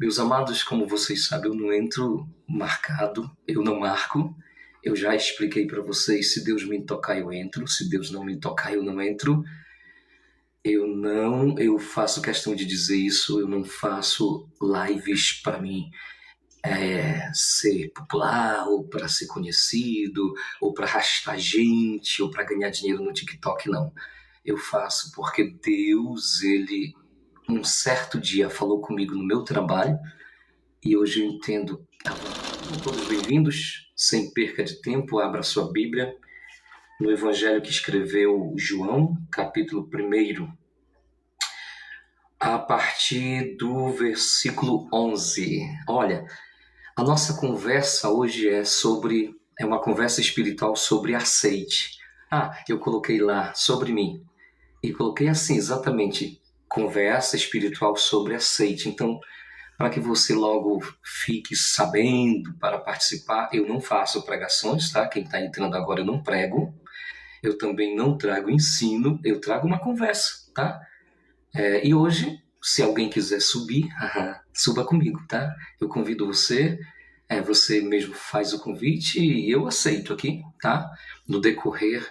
Meus amados, como vocês sabem, eu não entro marcado, eu não marco. Eu já expliquei para vocês, se Deus me tocar, eu entro. Se Deus não me tocar, eu não entro. Eu faço questão de dizer isso, eu não faço lives para mim ser popular, ou para ser conhecido, ou para arrastar gente, ou para ganhar dinheiro no TikTok, não. Eu faço porque Deus, Ele, um certo dia falou comigo no meu trabalho, e hoje eu entendo. Sejam todos bem-vindos, sem perca de tempo, abra sua Bíblia no Evangelho que escreveu João, capítulo 1, a partir do versículo 11. Olha, a nossa conversa hoje é uma conversa espiritual sobre aceite. Eu coloquei lá sobre mim, e coloquei assim, exatamente, conversa espiritual sobre aceite. Então, para que você logo fique sabendo para participar, eu não faço pregações, tá? Quem está entrando agora, eu não prego. Eu também não trago ensino, eu trago uma conversa, tá? E hoje, se alguém quiser subir, suba comigo, tá? Eu convido você, você mesmo faz o convite e eu aceito aqui, tá? No decorrer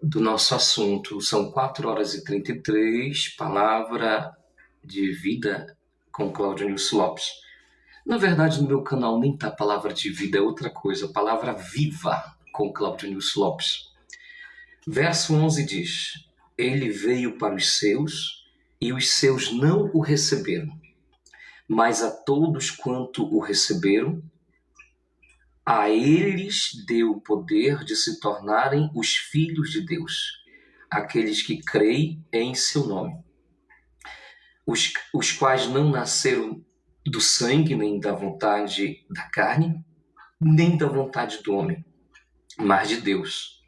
do nosso assunto, são 4h33, palavra de vida com Cláudio Nilson Lopes. Na verdade, no meu canal nem tá palavra de vida, é outra coisa, palavra viva com Cláudio Nilson Lopes. Verso 11 diz: Ele veio para os seus, e os seus não o receberam. Mas a todos quanto o receberam, a eles deu o poder de se tornarem os filhos de Deus, aqueles que creem em seu nome, os quais não nasceram do sangue, nem da vontade da carne, nem da vontade do homem, mas de Deus.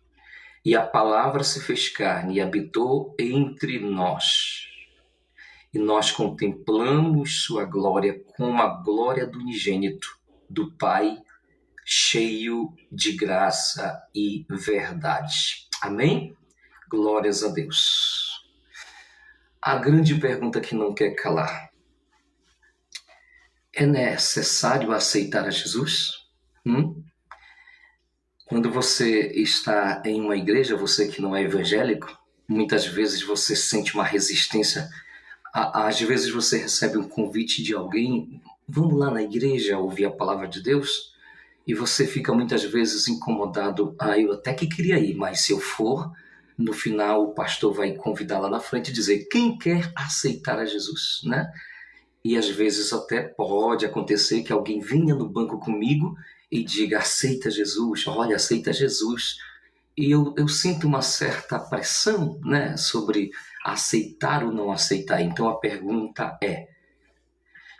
E a palavra se fez carne e habitou entre nós. E nós contemplamos sua glória como a glória do unigênito do Pai, cheio de graça e verdade. Amém? Glórias a Deus. A grande pergunta que não quer calar: é necessário aceitar a Jesus? Quando você está em uma igreja, você que não é evangélico, muitas vezes você sente uma resistência. Às vezes você recebe um convite de alguém: vamos lá na igreja ouvir a palavra de Deus, e você fica muitas vezes incomodado. Eu até que queria ir, mas se eu for, no final o pastor vai convidar lá na frente e dizer: quem quer aceitar a Jesus, né? E às vezes até pode acontecer que alguém venha no banco comigo e diga: aceita Jesus, olha, aceita Jesus. E eu sinto uma certa pressão, né, sobre aceitar ou não aceitar. Então a pergunta é: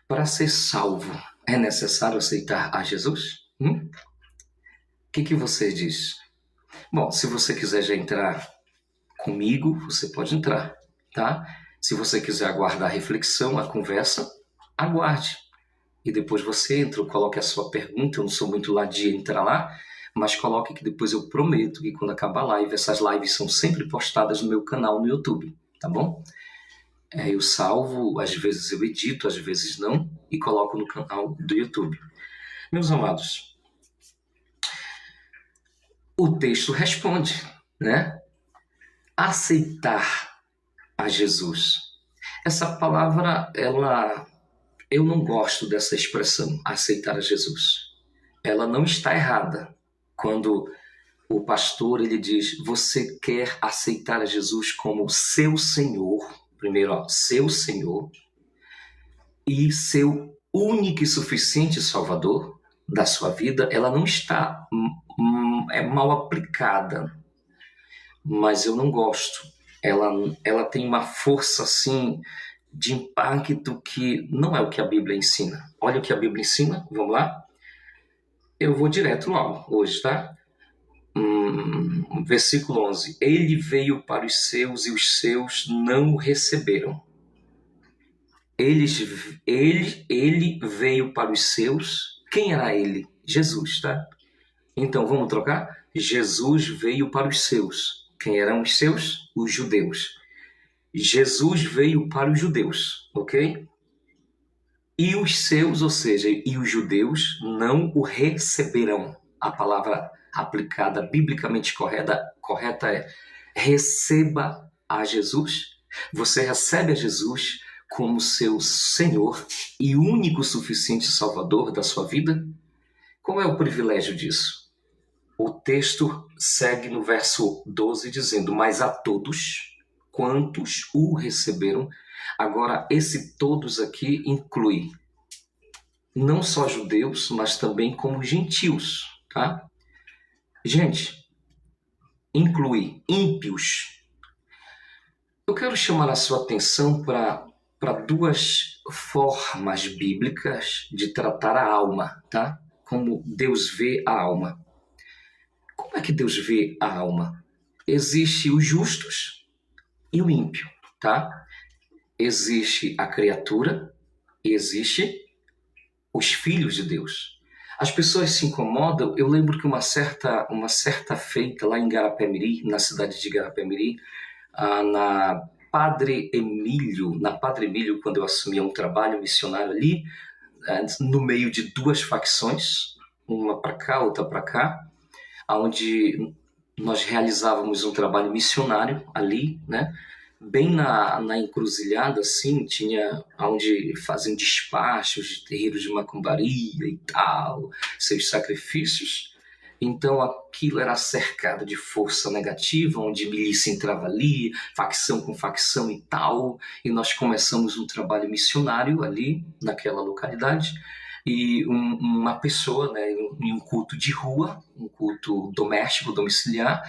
para ser salvo, é necessário aceitar a Jesus? O que você diz? Bom, se você quiser já entrar comigo, você pode entrar, tá? Se você quiser aguardar a reflexão, a conversa, aguarde. E depois você entra, coloque a sua pergunta. Eu não sou muito lá de entrar lá, mas coloque que depois eu prometo que quando acabar a live, essas lives são sempre postadas no meu canal no YouTube, tá bom? Eu salvo, às vezes eu edito, às vezes não, e coloco no canal do YouTube. Meus amados, o texto responde, né? Aceitar a Jesus. Essa palavra, eu não gosto dessa expressão, aceitar a Jesus. Ela não está errada. Quando o pastor ele diz: você quer aceitar a Jesus como seu Senhor, primeiro, seu Senhor, e seu único e suficiente Salvador da sua vida, ela não está mal aplicada, mas eu não gosto. Ela tem uma força assim de impacto que não é o que a Bíblia ensina. Olha o que a Bíblia ensina, vamos lá? Eu vou direto logo hoje, tá? Versículo 11. Ele veio para os seus e os seus não o receberam. Ele veio para os seus. Quem era ele? Jesus, tá? Então, vamos trocar? Jesus veio para os seus. Quem eram os seus? Os judeus. Jesus veio para os judeus, ok? E os seus, ou seja, e os judeus, não o receberão. A palavra aplicada biblicamente correta é receba a Jesus. Você recebe a Jesus como seu Senhor e único suficiente Salvador da sua vida? Qual é o privilégio disso? O texto segue no verso 12 dizendo: mas a todos quantos o receberam. Agora, esse todos aqui inclui não só judeus, mas também como gentios, tá? Gente, inclui ímpios. Eu quero chamar a sua atenção para duas formas bíblicas de tratar a alma, tá? Como Deus vê a alma. Como é que Deus vê a alma? Existe os justos e o ímpio, tá? Existe a criatura e existe os filhos de Deus. As pessoas se incomodam. Eu lembro que uma certa feita lá em Garapé-Miri, na cidade de Garapé-Miri, na Padre Emílio, quando eu assumia um trabalho missionário ali, no meio de duas facções, uma para cá, outra para cá, onde nós realizávamos um trabalho missionário ali, né? Bem na encruzilhada, assim, tinha onde faziam despachos de terreiros de macumbaria e tal, seus sacrifícios. Então aquilo era cercado de força negativa, onde milícia entrava ali, facção com facção e tal, e nós começamos um trabalho missionário ali, naquela localidade, e uma pessoa, né, em um culto de rua, um culto doméstico, domiciliar,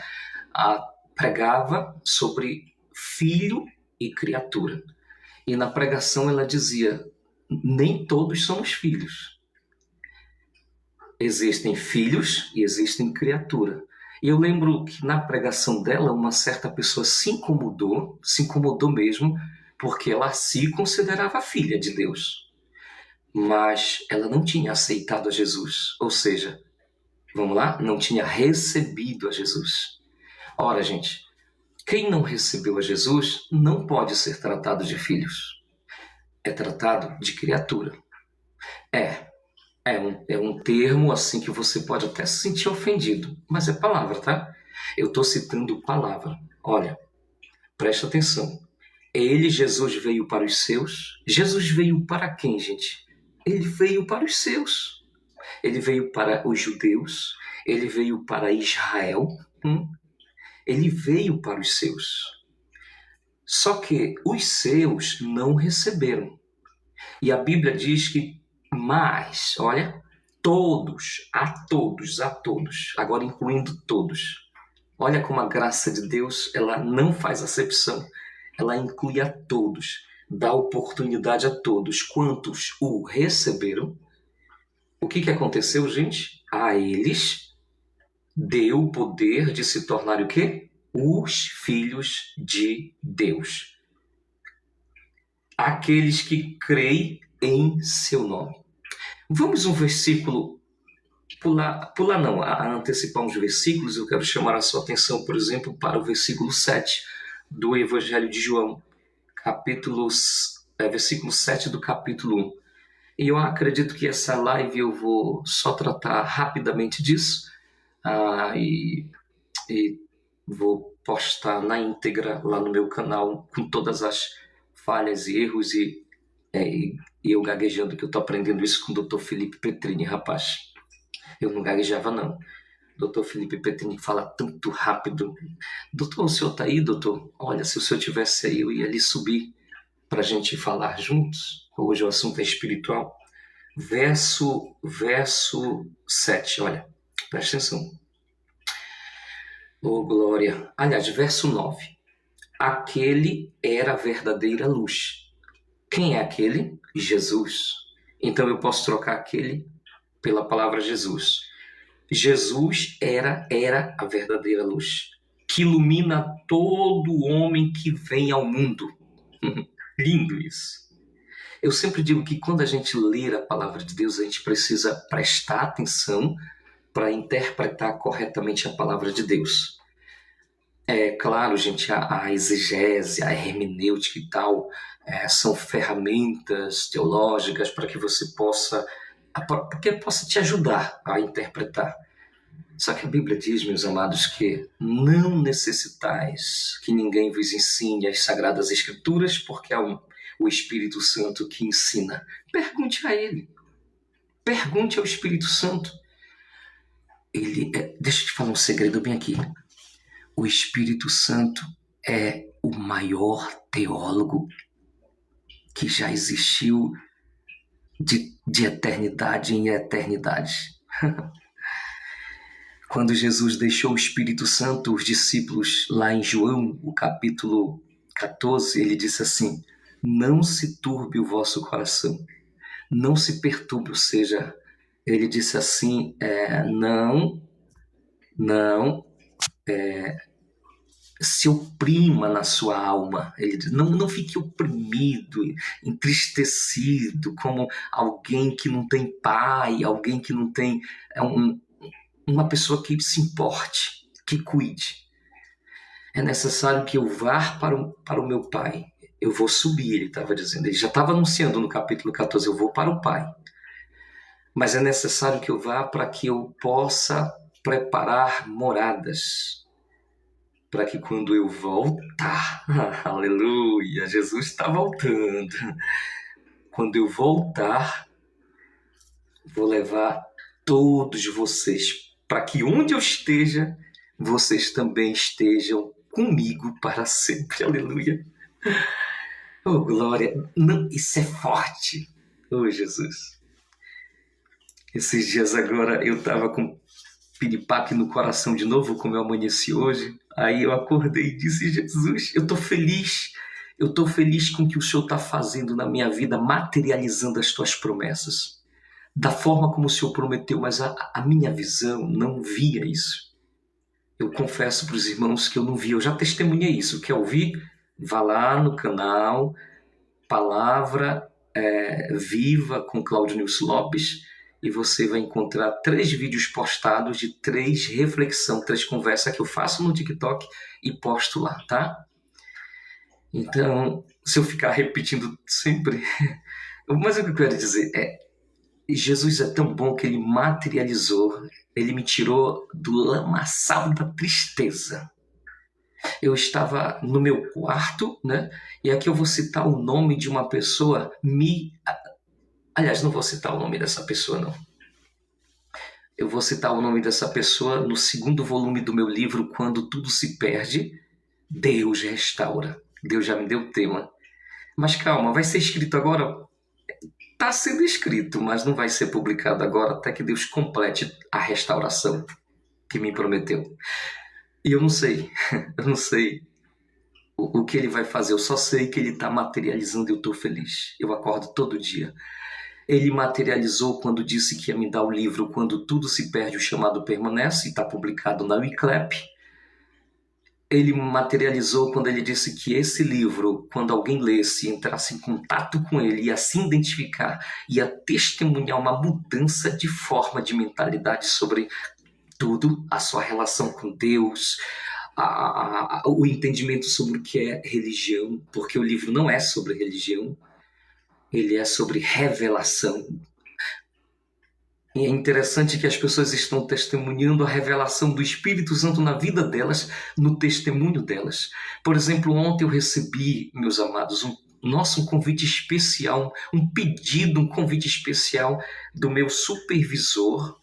pregava sobre filho e criatura. E na pregação ela dizia: nem todos somos filhos. Existem filhos e existem criatura. E eu lembro que na pregação dela, uma certa pessoa se incomodou mesmo, porque ela se considerava filha de Deus. Mas ela não tinha aceitado a Jesus. Ou seja, vamos lá, não tinha recebido a Jesus. Ora, gente, quem não recebeu a Jesus não pode ser tratado de filhos. É tratado de criatura. É um termo assim que você pode até se sentir ofendido, mas é palavra, tá? Eu estou citando palavra. Olha, presta atenção. Ele, Jesus, veio para os seus. Jesus veio para quem, gente? Ele veio para os seus. Ele veio para os judeus. Ele veio para Israel. Ele veio para os seus. Só que os seus não receberam. E a Bíblia diz que mas, olha, a todos, agora incluindo todos. Olha como a graça de Deus, ela não faz acepção, ela inclui a todos, dá oportunidade a todos. Quantos o receberam? O que aconteceu, gente? A eles deu o poder de se tornar o quê? Os filhos de Deus. Aqueles que creem em seu nome. Vamos um versículo, antecipar uns versículos. Eu quero chamar a sua atenção, por exemplo, para o versículo 7 do Evangelho de João, versículo 7 do capítulo 1. E eu acredito que essa live eu vou só tratar rapidamente disso, e vou postar na íntegra lá no meu canal, com todas as falhas e erros e eu gaguejando, que eu estou aprendendo isso com o Dr. Felipe Petrini, rapaz. Eu não gaguejava, não. Dr. Felipe Petrini fala tanto rápido. Doutor, o senhor está aí, doutor? Olha, se o senhor tivesse aí, eu ia ali subir para a gente falar juntos. Hoje o assunto é espiritual. Verso 7, olha, presta atenção. Oh, glória. Aliás, verso 9. Aquele era a verdadeira luz. Quem é aquele? Jesus. Então eu posso trocar aquele pela palavra Jesus. Jesus era a verdadeira luz, que ilumina todo homem que vem ao mundo. Lindo isso. Eu sempre digo que quando a gente lê a palavra de Deus, a gente precisa prestar atenção para interpretar corretamente a palavra de Deus. É claro, gente, a exegese, a hermenêutica e tal, são ferramentas teológicas para que você possa, porque possa te ajudar a interpretar. Só que a Bíblia diz, meus amados, que não necessitais que ninguém vos ensine as Sagradas Escrituras, porque há o Espírito Santo que ensina. Pergunte a ele. Pergunte ao Espírito Santo. Deixa eu te falar um segredo bem aqui. O Espírito Santo é o maior teólogo que já existiu de eternidade em eternidade. Quando Jesus deixou o Espírito Santo, os discípulos, lá em João, o capítulo 14, ele disse assim: não se turbe o vosso coração, não se perturbe, ou seja, ele disse assim, não se oprima na sua alma. Ele diz, não fique oprimido, entristecido, como alguém que não tem pai, alguém que não tem uma pessoa que se importe, que cuide. É necessário que eu vá para o meu pai. Eu vou subir, ele estava dizendo. Ele já estava anunciando no capítulo 14, eu vou para o pai. Mas é necessário que eu vá para que eu possa preparar moradas. Para que quando eu voltar, aleluia, Jesus está voltando. Quando eu voltar, vou levar todos vocês para que onde eu esteja, vocês também estejam comigo para sempre. Aleluia. Oh, glória. Não, isso é forte. Oh, Jesus. Esses dias agora eu estava com piripaque no coração de novo, como eu amanheci hoje. Aí eu acordei e disse, Jesus, eu estou feliz. Eu estou feliz com o que o Senhor está fazendo na minha vida, materializando as tuas promessas. Da forma como o Senhor prometeu, mas a minha visão não via isso. Eu confesso para os irmãos que eu não via, eu já testemunhei isso. Quer ouvir? Vá lá no canal Palavra Viva com Cláudio Nilson Lopes e você vai encontrar 3 vídeos postados de 3 reflexões, 3 conversas que eu faço no TikTok e posto lá, tá? Então, se eu ficar repetindo sempre... Mas o que eu quero dizer Jesus é tão bom que ele materializou, ele me tirou do lamaçal da tristeza. Eu estava no meu quarto, né? E aqui eu vou citar o nome de uma pessoa, aliás, não vou citar o nome dessa pessoa, não. Eu vou citar o nome dessa pessoa no 2º volume do meu livro, Quando Tudo Se Perde, Deus Restaura. Deus já me deu o tema. Mas calma, vai ser escrito agora... Está sendo escrito, mas não vai ser publicado agora até que Deus complete a restauração que me prometeu. E eu não sei o que ele vai fazer, eu só sei que ele está materializando e eu estou feliz. Eu acordo todo dia. Ele materializou quando disse que ia me dar o livro Quando Tudo Se Perde, o Chamado Permanece, e está publicado na Wiclap. Ele materializou quando ele disse que esse livro, quando alguém lesse, entrasse em contato com ele, ia se identificar, ia testemunhar uma mudança de forma, de mentalidade sobre tudo, a sua relação com Deus, o entendimento sobre o que é religião, porque o livro não é sobre religião, ele é sobre revelação. E é interessante que as pessoas estão testemunhando a revelação do Espírito Santo na vida delas, no testemunho delas. Por exemplo, ontem eu recebi, meus amados, um convite especial, um pedido, um convite especial do meu supervisor,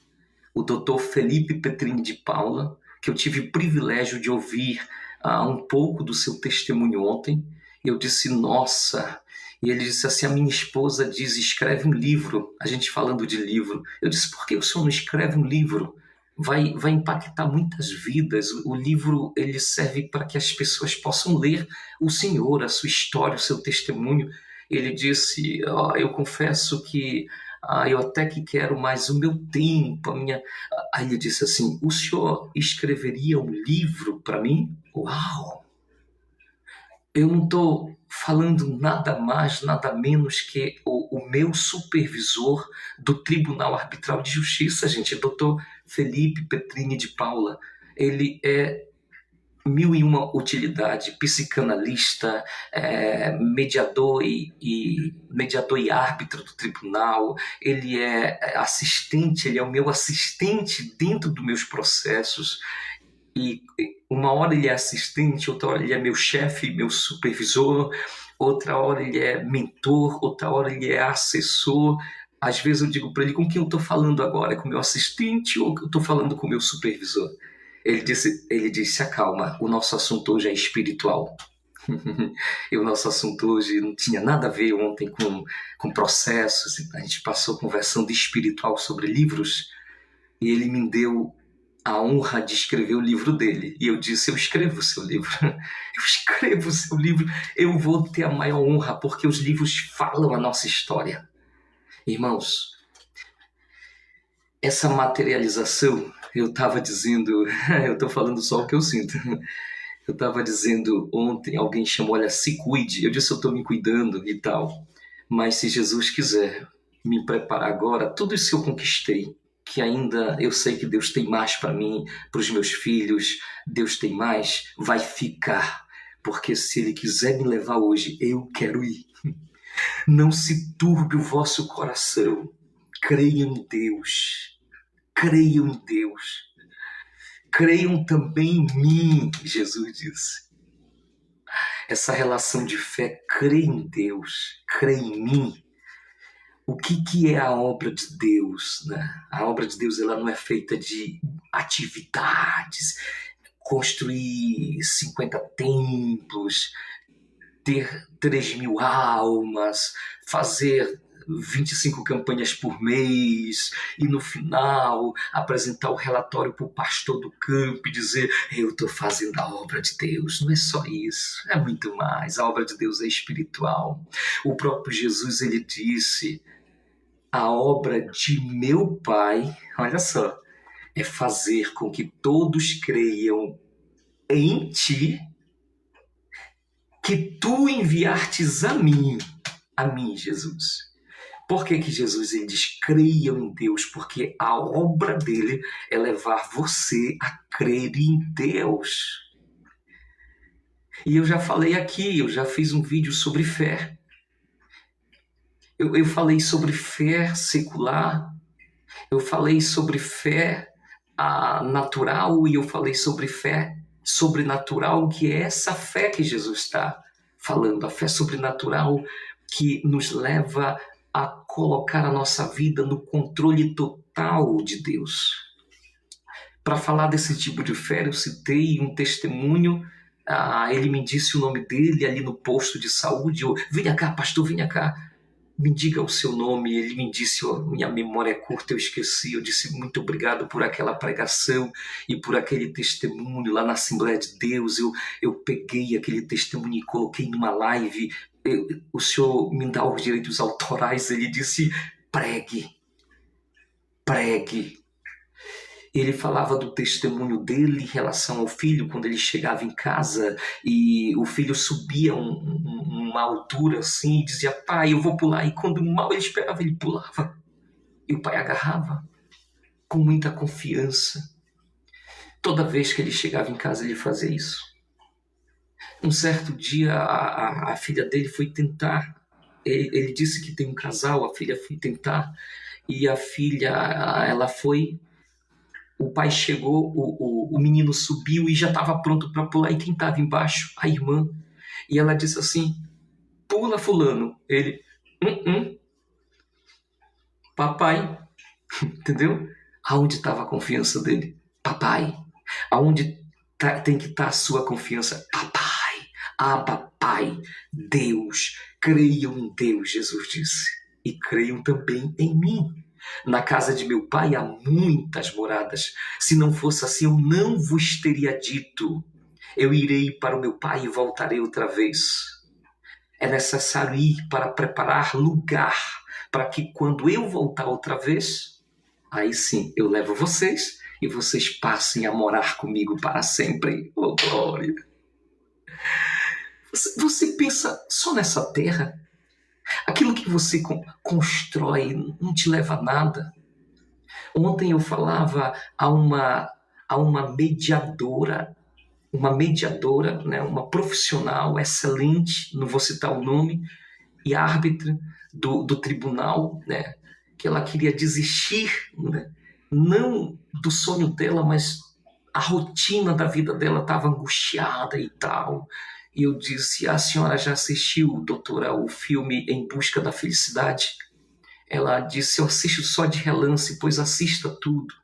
o Dr. Felipe Petrini de Paula, que eu tive o privilégio de ouvir um pouco do seu testemunho ontem. Eu disse, nossa... E ele disse assim, a minha esposa diz, escreve um livro, a gente falando de livro. Eu disse, por que o senhor não escreve um livro? Vai impactar muitas vidas. O livro ele serve para que as pessoas possam ler o Senhor, a sua história, o seu testemunho. Ele disse, eu confesso que eu até que quero mais o meu tempo. Aí ele disse assim, o senhor escreveria um livro para mim? Uau! Eu não estou falando nada mais, nada menos que o meu supervisor do Tribunal Arbitral de Justiça, gente, Dr. Felipe Petrini de Paula. Ele é mil e uma utilidade, psicanalista, mediador e árbitro do tribunal, ele é assistente, ele é o meu assistente dentro dos meus processos, e uma hora ele é assistente, outra hora ele é meu chefe, meu supervisor, outra hora ele é mentor, outra hora ele é assessor. Às vezes eu digo para ele, com quem eu estou falando agora? É com o meu assistente ou eu estou falando com o meu supervisor? Ele disse, acalma, o nosso assunto hoje é espiritual. E o nosso assunto hoje não tinha nada a ver ontem com processos. A gente passou conversando espiritual sobre livros e ele me deu a honra de escrever o livro dele. E eu disse, eu escrevo o seu livro. Eu escrevo o seu livro. Eu vou ter a maior honra porque os livros falam a nossa história. Irmãos, essa materialização, eu estava dizendo, eu estou falando só o que eu sinto. Eu estava dizendo ontem, alguém chamou, olha, se cuide. Eu disse, eu estou me cuidando e tal. Mas se Jesus quiser me preparar agora, tudo isso que eu conquistei, que ainda eu sei que Deus tem mais para mim, para os meus filhos, Deus tem mais, vai ficar. Porque se Ele quiser me levar hoje, eu quero ir. Não se turbe o vosso coração. Creiam em Deus. Creiam em Deus. Creiam também em mim, Jesus disse. Essa relação de fé, crê em Deus, crê em mim. O que é a obra de Deus, né? A obra de Deus, ela não é feita de atividades, construir 50 templos, ter 3.000 almas, fazer 25 campanhas por mês e no final apresentar o relatório para o pastor do campo e dizer, eu estou fazendo a obra de Deus. Não é só isso, é muito mais. A obra de Deus é espiritual. O próprio Jesus, ele disse, a obra de meu Pai, olha só, é fazer com que todos creiam em ti, que tu enviastes a mim, Jesus. Por que Jesus ele diz, creiam em Deus? Porque a obra dele é levar você a crer em Deus. E eu já falei aqui, eu já fiz um vídeo sobre fé. Eu falei sobre fé secular, eu falei sobre fé natural e eu falei sobre fé sobrenatural, que é essa fé que Jesus está falando, a fé sobrenatural que nos leva a colocar a nossa vida no controle total de Deus. Para falar desse tipo de fé, eu citei um testemunho, ele me disse o nome dele ali no posto de saúde, venha cá, pastor, venha cá, me diga o seu nome. Ele me disse, minha memória é curta, eu esqueci. Eu disse, muito obrigado por aquela pregação e por aquele testemunho lá na Assembleia de Deus. Eu peguei aquele testemunho e coloquei numa live. O senhor me dá os direitos autorais. Ele disse, pregue. Ele falava do testemunho dele em relação ao filho, quando ele chegava em casa e o filho subia uma altura assim e dizia, pai, eu vou pular. E quando mal ele esperava, ele pulava. E o pai agarrava com muita confiança. Toda vez que ele chegava em casa, ele fazia isso. Um certo dia, a filha dele foi tentar. Ele disse que tem um casal, a filha foi tentar. E a filha, ela foi... O pai chegou, o menino subiu e já estava pronto para pular. E quem estava embaixo? A irmã. E ela disse assim, pula, fulano. Ele, papai. Entendeu? Aonde estava a confiança dele? Papai. Aonde tem que estar a sua confiança? Papai. Pai. Deus. Creiam em Deus, Jesus disse. E creiam também em mim. Na casa de meu pai há muitas moradas. Se não fosse assim, eu não vos teria dito. Eu irei para o meu pai e voltarei outra vez. É necessário ir para preparar lugar, para que quando eu voltar outra vez, aí sim, eu levo vocês e vocês passem a morar comigo para sempre. Oh, glória! Você pensa só nessa terra? Aquilo que você constrói não te leva a nada. Ontem eu falava a uma mediadora, uma mediadora, né, uma profissional excelente, não vou citar o nome, e árbitra do tribunal, né, que ela queria desistir, né, não do sonho dela, mas a rotina da vida dela estava angustiada e tal. E eu disse: a senhora já assistiu, doutora, o filme Em Busca da Felicidade? Ela disse: eu assisto só de relance, pois assista tudo.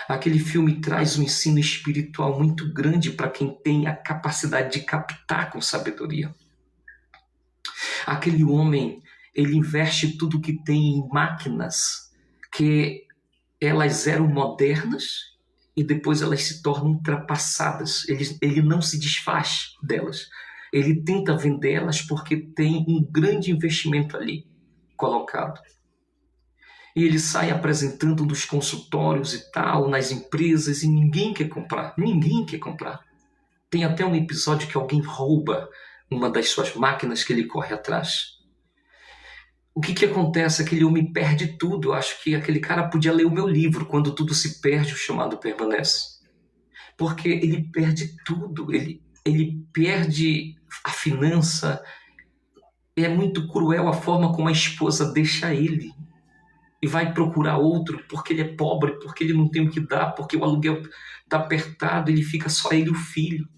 Aquele filme traz um ensino espiritual muito grande para quem tem a capacidade de captar com sabedoria. Aquele homem, ele investe tudo que tem em máquinas que elas eram modernas e depois elas se tornam ultrapassadas. Ele não se desfaz delas. Ele tenta vendê-las porque tem um grande investimento ali colocado. E ele sai apresentando nos consultórios e tal, nas empresas, e ninguém quer comprar. Ninguém quer comprar. Tem até um episódio que alguém rouba uma das suas máquinas que ele corre atrás. O que acontece? Aquele homem perde tudo. Eu acho que aquele cara podia ler o meu livro, Quando Tudo Se Perde, o chamado permanece. Porque ele perde tudo. Ele perde a finança. É muito cruel a forma como a esposa deixa ele. E vai procurar outro porque ele é pobre, porque ele não tem o que dar, porque o aluguel está apertado, ele fica só ele e o filho.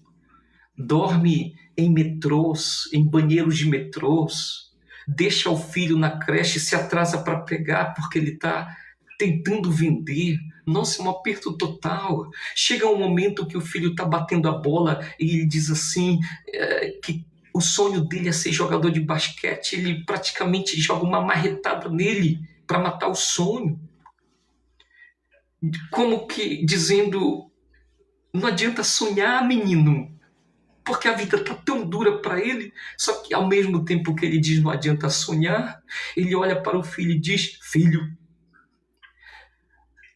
Dorme em metrôs, em banheiros de metrôs, deixa o filho na creche, se atrasa para pegar porque ele está tentando vender. Nossa, é um aperto total. Chega um momento que o filho está batendo a bola e ele diz assim, que o sonho dele é ser jogador de basquete. Ele praticamente joga uma marretada nele para matar o sonho. Como que dizendo, não adianta sonhar, menino, porque a vida está tão dura para ele. Só que ao mesmo tempo que ele diz não adianta sonhar, ele olha para o filho e diz: filho,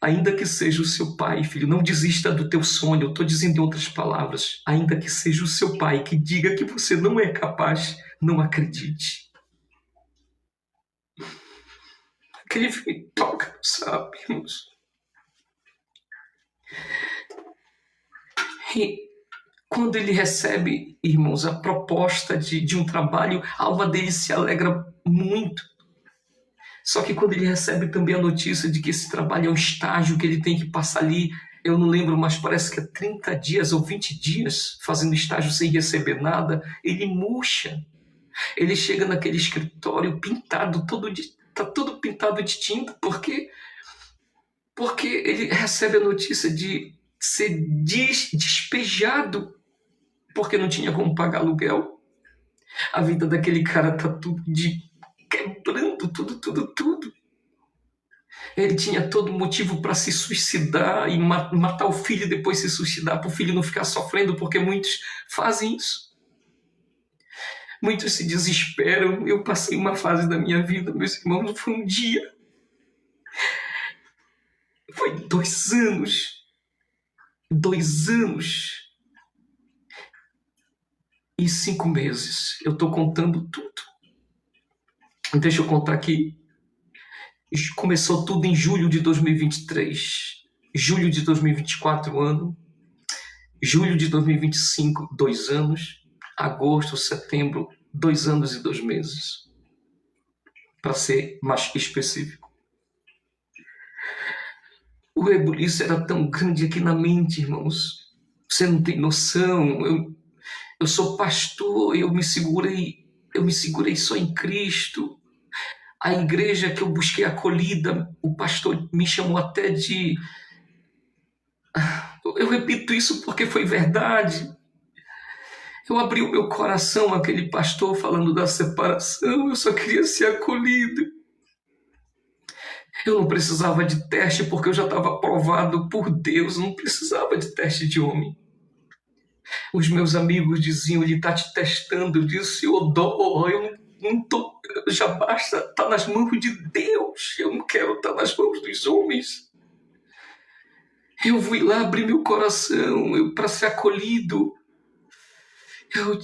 ainda que seja o seu pai, filho, não desista do teu sonho. Eu estou dizendo em outras palavras, ainda que seja o seu pai que diga que você não é capaz, não acredite. Aquele filme toca, sabe, irmãos? E quando ele recebe, irmãos, a proposta de um trabalho, a alma dele se alegra muito. Só que quando ele recebe também a notícia de que esse trabalho é um estágio que ele tem que passar ali, eu não lembro, mas parece que é 30 dias ou 20 dias fazendo estágio sem receber nada, ele murcha. Ele chega naquele escritório pintado, tá todo pintado de tinta, porque ele recebe a notícia de ser despejado porque não tinha como pagar aluguel. A vida daquele cara tá tudo quebrando, tudo. Ele tinha todo motivo para se suicidar e matar o filho e depois se suicidar, para o filho não ficar sofrendo, porque muitos fazem isso. Muitos se desesperam. Eu passei uma fase da minha vida, meus irmãos, não foi um dia. Foi 2 anos. 2 anos. E 5 meses. Eu estou contando tudo. Deixa eu contar aqui. Começou tudo em julho de 2023. Julho de 2024, ano. Julho de 2025, 2 anos. Agosto, setembro, 2 anos e 2 meses. Para ser mais específico. O rebuliço era tão grande aqui na mente, irmãos. Você não tem noção. Eu sou pastor, eu me segurei só em Cristo. A igreja que eu busquei acolhida, o pastor me chamou até de... Eu repito isso porque foi verdade. Eu abri o meu coração àquele pastor falando da separação. Eu só queria ser acolhido. Eu não precisava de teste porque eu já estava aprovado por Deus. Eu não precisava de teste de homem. Os meus amigos diziam, ele está te testando. Eu disse, eu não tô, já basta estar nas mãos de Deus. Eu não quero estar nas mãos dos homens. Eu fui lá abrir meu coração para ser acolhido.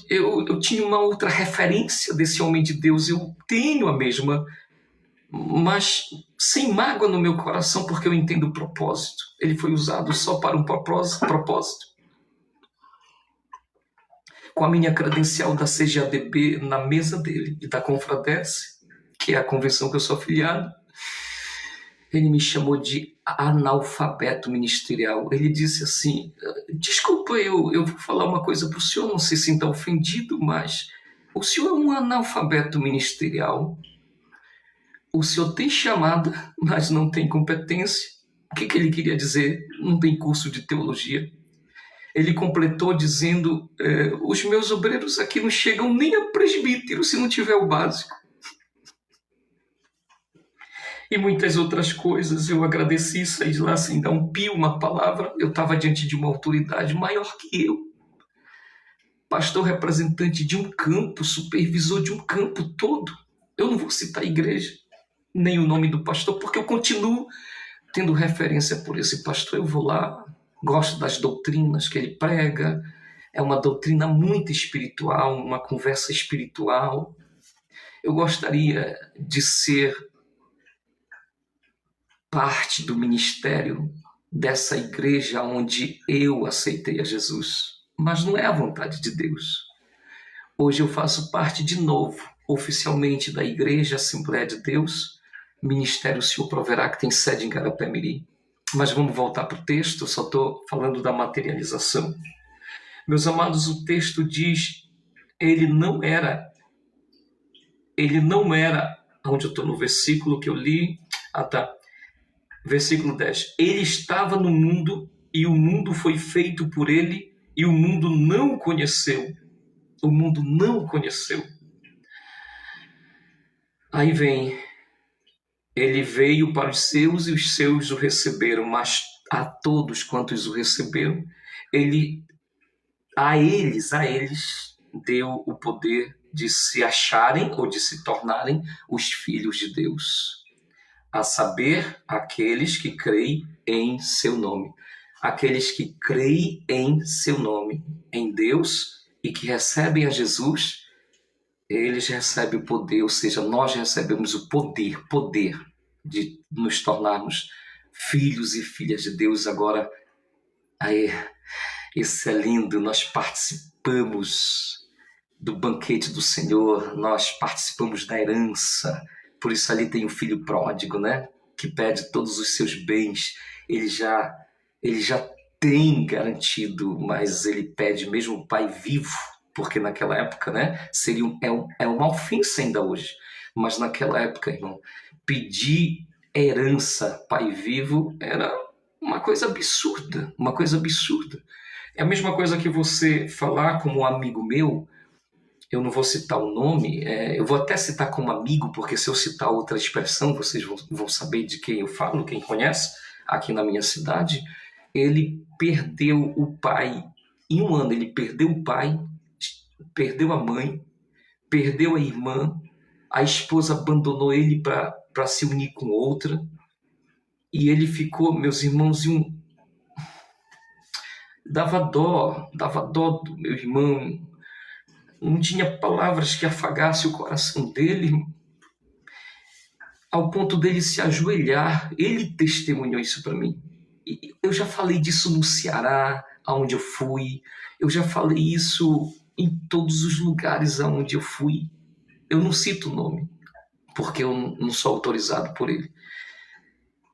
Eu tinha uma outra referência desse homem de Deus. Eu tenho a mesma, mas sem mágoa no meu coração, porque eu entendo o propósito. Ele foi usado só para um propósito. com a minha credencial da CGADB na mesa dele e da Confradesse, que é a convenção que eu sou afiliado. Ele me chamou de analfabeto ministerial. Ele disse assim: desculpa, eu vou falar uma coisa para o senhor, não se sinta ofendido, mas o senhor é um analfabeto ministerial. O senhor tem chamada, mas não tem competência. O que ele queria dizer? Não tem curso de teologia. Ele completou dizendo: os meus obreiros aqui não chegam nem a presbítero se não tiver o básico. E muitas outras coisas. Eu agradeci, saí de lá sem dar um pio, uma palavra. Eu estava diante de uma autoridade maior que eu. Pastor representante de um campo, supervisor de um campo todo. Eu não vou citar a igreja, nem o nome do pastor, porque eu continuo tendo referência por esse pastor. Eu vou lá, gosto das doutrinas que ele prega. É uma doutrina muito espiritual, uma conversa espiritual. Eu gostaria de ser parte do ministério dessa igreja onde eu aceitei a Jesus. Mas não é a vontade de Deus. Hoje eu faço parte de novo, oficialmente, da Igreja Assembleia de Deus, Ministério Senhor Proverá, que tem sede em Garapé-Miri. Mas vamos voltar para o texto, eu só estou falando da materialização. Meus amados, o texto diz, ele não era, onde eu estou no versículo que eu li, versículo 10, ele estava no mundo e o mundo foi feito por ele e o mundo não o conheceu. O mundo não o conheceu. Aí vem, ele veio para os seus e os seus o receberam, mas a todos quantos o receberam, a eles deu o poder de se acharem ou de se tornarem os filhos de Deus. A saber, aqueles que creem em seu nome. Aqueles que creem em seu nome, em Deus, e que recebem a Jesus, eles recebem o poder, ou seja, nós recebemos o poder de nos tornarmos filhos e filhas de Deus. Agora, aí, isso é lindo, nós participamos do banquete do Senhor, nós participamos da herança. Por isso ali tem o filho pródigo, né? Que pede todos os seus bens. Ele já tem garantido, mas ele pede mesmo o pai vivo, porque naquela época, né? É uma ofensa ainda hoje. Mas naquela época, irmão, pedir herança, pai vivo, era uma coisa absurda, É a mesma coisa que você falar como um amigo meu. Eu não vou citar o nome, eu vou até citar como amigo, porque se eu citar outra expressão, vocês vão saber de quem eu falo, quem conhece, aqui na minha cidade. Ele perdeu o pai, em um ano ele perdeu o pai, perdeu a mãe, perdeu a irmã, a esposa abandonou ele para se unir com outra, e ele ficou, meus irmãos, dava dó do meu irmão. Não tinha palavras que afagassem o coração dele, ao ponto dele se ajoelhar. Ele testemunhou isso para mim. E eu já falei disso no Ceará, aonde eu fui. Eu já falei isso em todos os lugares aonde eu fui. Eu não cito o nome, porque eu não sou autorizado por ele.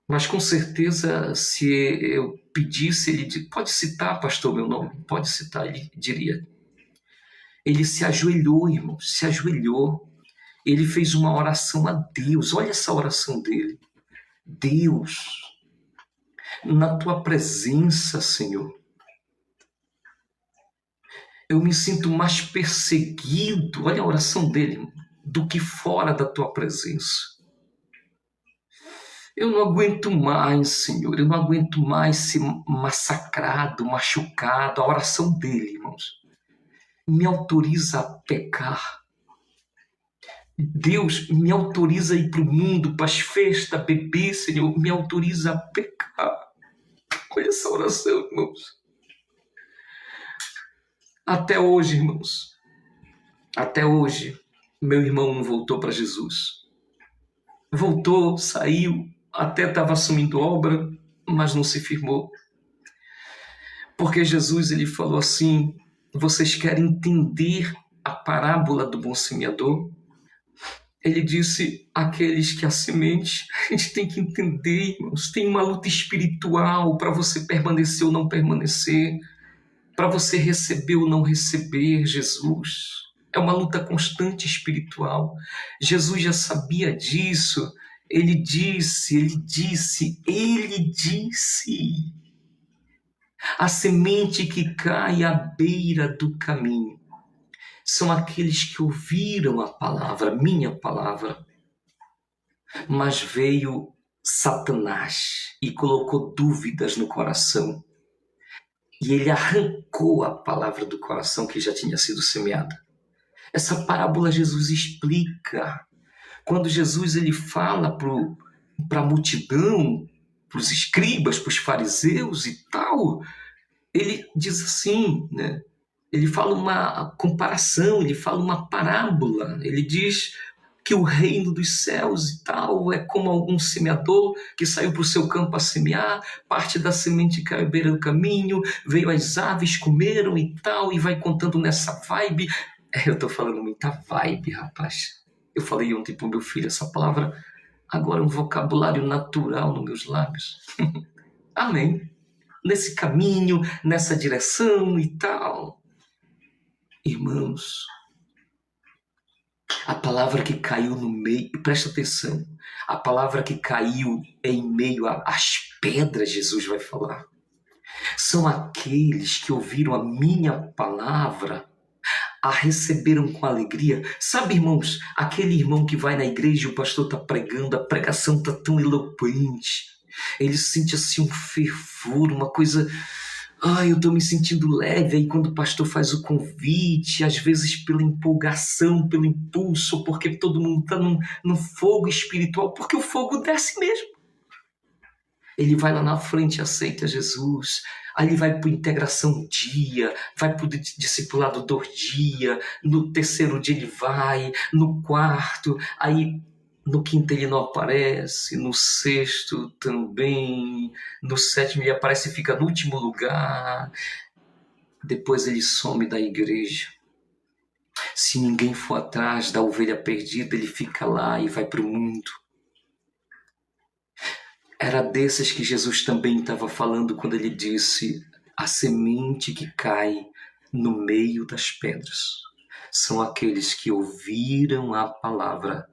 Mas com certeza, se eu pedisse, ele diria: pode citar, pastor, meu nome? Pode citar, ele diria. Ele se ajoelhou, irmão, se ajoelhou. Ele fez uma oração a Deus. Olha essa oração dele. Deus, na tua presença, Senhor, eu me sinto mais perseguido, olha a oração dele, do que fora da tua presença. Eu não aguento mais, Senhor, eu não aguento mais ser massacrado, machucado. A oração dele, irmãos, me autoriza a pecar. Deus me autoriza a ir para o mundo, para as festas, a beber, Senhor, me autoriza a pecar. Olha essa oração, irmãos. Até hoje, irmãos, meu irmão não voltou para Jesus. Voltou, saiu, até estava assumindo obra, mas não se firmou. Porque Jesus, ele falou assim: Vocês querem entender a parábola do bom semeador? Ele disse, aqueles que a semente, a gente tem que entender, irmãos, tem uma luta espiritual para você permanecer ou não permanecer, para você receber ou não receber Jesus. É uma luta constante espiritual. Jesus já sabia disso. Ele disse, a semente que cai à beira do caminho são aqueles que ouviram a palavra, minha palavra, mas veio Satanás e colocou dúvidas no coração. E ele arrancou a palavra do coração que já tinha sido semeada. Essa parábola Jesus explica. Quando Jesus ele fala para a multidão, para os escribas, para os fariseus e tal, ele diz assim, né? Ele fala uma comparação, ele fala uma parábola, ele diz que o reino dos céus e tal é como algum semeador que saiu para o seu campo a semear, parte da semente caiu à beira do caminho, veio as aves, comeram e tal, e vai contando nessa vibe. Eu estou falando muita vibe, rapaz. Eu falei ontem para o meu filho, essa palavra agora é um vocabulário natural nos meus lábios. Amém. Nesse caminho, nessa direção e tal. Irmãos, a palavra que caiu no meio, presta atenção, a palavra que caiu em meio às pedras, Jesus vai falar, são aqueles que ouviram a minha palavra, a receberam com alegria. Sabe, irmãos, aquele irmão que vai na igreja e o pastor está pregando, a pregação está tão eloquente, ele sente assim um fervor, uma coisa... eu estou me sentindo leve. Aí quando o pastor faz o convite, às vezes pela empolgação, pelo impulso, porque todo mundo está num fogo espiritual, porque o fogo desce mesmo. Ele vai lá na frente e aceita Jesus. Aí ele vai para a integração um dia, vai para o discipulado 2 dias, no terceiro dia ele vai, no quarto, aí no quinto ele não aparece, no sexto também, no sétimo ele aparece e fica no último lugar, depois ele some da igreja. Se ninguém for atrás da ovelha perdida, ele fica lá e vai para o mundo. Era desses que Jesus também estava falando quando ele disse, a semente que cai no meio das pedras são aqueles que ouviram a palavra,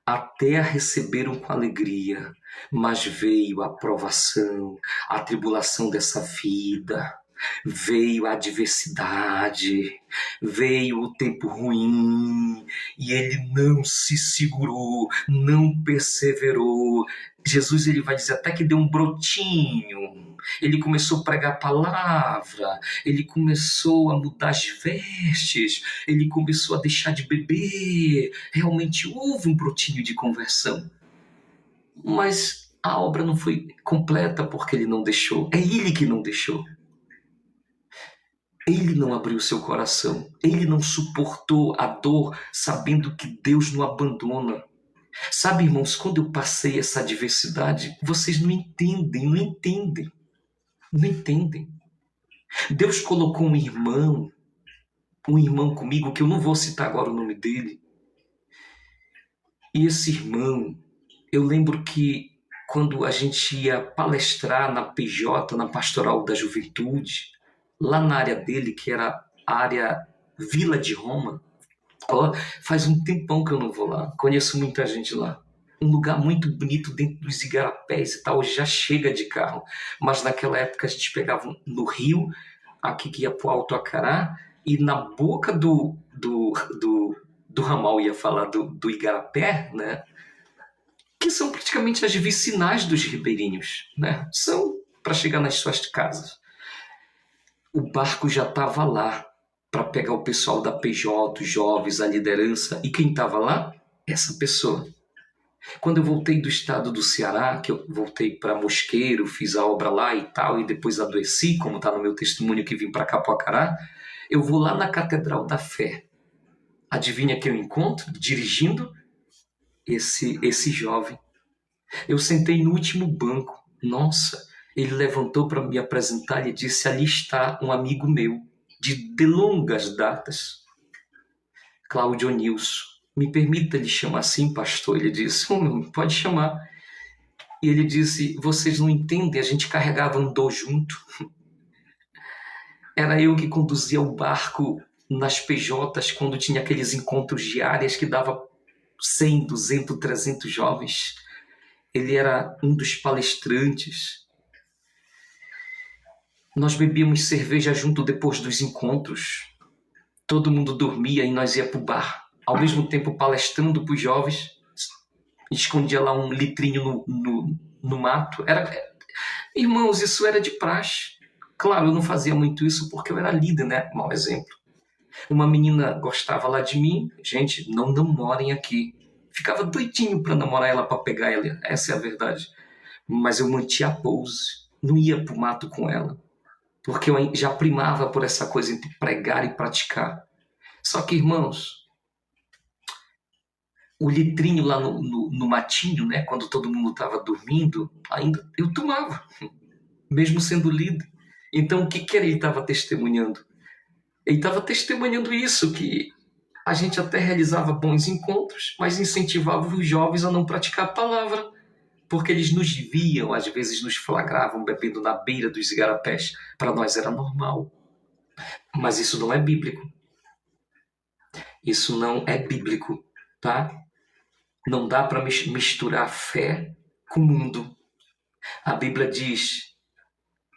até a receberam com alegria, mas veio a provação, a tribulação dessa vida, veio a adversidade, veio o tempo ruim, e ele não se segurou, não perseverou. Jesus ele vai dizer até que deu um brotinho, ele começou a pregar a palavra, ele começou a mudar as vestes, ele começou a deixar de beber, realmente houve um brotinho de conversão. Mas a obra não foi completa porque ele não deixou, é ele que não deixou. Ele não abriu seu coração, ele não suportou a dor sabendo que Deus não abandona. Sabe, irmãos, quando eu passei essa adversidade, vocês não entendem. Deus colocou um irmão comigo, que eu não vou citar agora o nome dele. E esse irmão, eu lembro que quando a gente ia palestrar na PJ, na Pastoral da Juventude, lá na área dele, que era a área Vila de Roma, faz um tempão que eu não vou lá, conheço muita gente lá. Um lugar muito bonito dentro dos igarapés e tal, já chega de carro. Mas naquela época a gente pegava no rio, aqui que ia para o Alto Acará, e na boca do ramal, ia falar do igarapé, né? Que são praticamente as vicinais dos ribeirinhos, né? São para chegar nas suas casas. O barco já estava lá para pegar o pessoal da PJ, os jovens, a liderança. E quem estava lá? Essa pessoa. Quando eu voltei do estado do Ceará, que eu voltei para Mosqueiro, fiz a obra lá e tal, e depois adoeci, como está no meu testemunho que vim para Capoacará, eu vou lá na Catedral da Fé. Adivinha quem eu encontro? Dirigindo esse jovem. Eu sentei no último banco. Nossa, ele levantou para me apresentar e disse, ali está um amigo meu. de longas datas. Cláudio Nilson, me permita lhe chamar assim, pastor? Ele disse, pode chamar. E ele disse, vocês não entendem, a gente carregava andou junto. Era eu que conduzia o barco nas PJs quando tinha aqueles encontros diários que dava 100, 200, 300 jovens. Ele era um dos palestrantes. Nós bebíamos cerveja junto depois dos encontros. Todo mundo dormia e nós ia para o bar. Ao mesmo tempo palestrando para os jovens. Escondia lá um litrinho no mato. Irmãos, isso era de praxe. Claro, eu não fazia muito isso porque eu era líder, né? Mau exemplo. Uma menina gostava lá de mim. Gente, não namorem aqui. Ficava doidinho para namorar ela, para pegar ela. Essa é a verdade. Mas eu mantinha a pose. Não ia pro mato com ela. Porque eu já primava por essa coisa entre pregar e praticar. Só que, irmãos, o litrinho lá no matinho, né? Quando todo mundo estava dormindo, ainda eu tomava. Mesmo sendo líder. Então, o que ele estava testemunhando? Ele estava testemunhando isso, que a gente até realizava bons encontros, mas incentivava os jovens a não praticar a palavra, porque eles nos viam, às vezes nos flagravam bebendo na beira dos igarapés. Para nós era normal. Mas isso não é bíblico. Isso não é bíblico, tá? Não dá para misturar fé com o mundo. A Bíblia diz...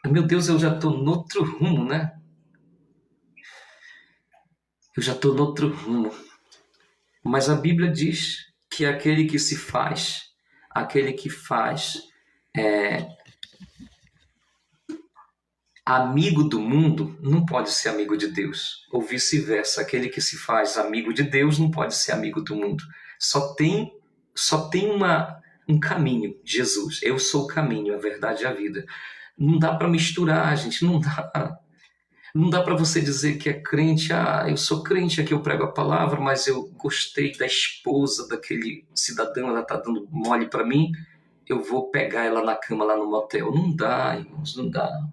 Meu Deus, eu já estou noutro rumo, né? Eu já estou noutro rumo. Mas a Bíblia diz que aquele que faz amigo do mundo não pode ser amigo de Deus. Ou vice-versa, aquele que se faz amigo de Deus não pode ser amigo do mundo. Só tem um caminho, Jesus. Eu sou o caminho, a verdade e a vida. Não dá para misturar, gente, não dá. Não dá para você dizer que é crente, eu sou crente, aqui eu prego a palavra, mas eu gostei da esposa daquele cidadão, ela está dando mole para mim, eu vou pegar ela na cama lá no motel. Não dá, irmãos, não dá.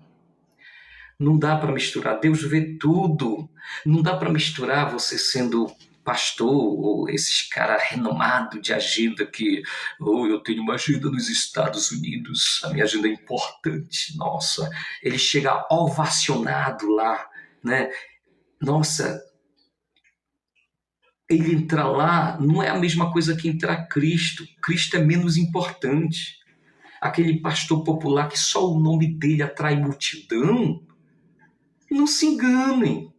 Não dá para misturar, Deus vê tudo. Não dá para misturar você sendo pastor ou esses caras renomados de agenda que eu tenho uma agenda nos Estados Unidos, a minha agenda é importante. Nossa, ele chega ovacionado lá, né? Nossa, ele entrar lá não é a mesma coisa que entrar Cristo. Cristo é menos importante. Aquele pastor popular que só o nome dele atrai multidão, não se enganem.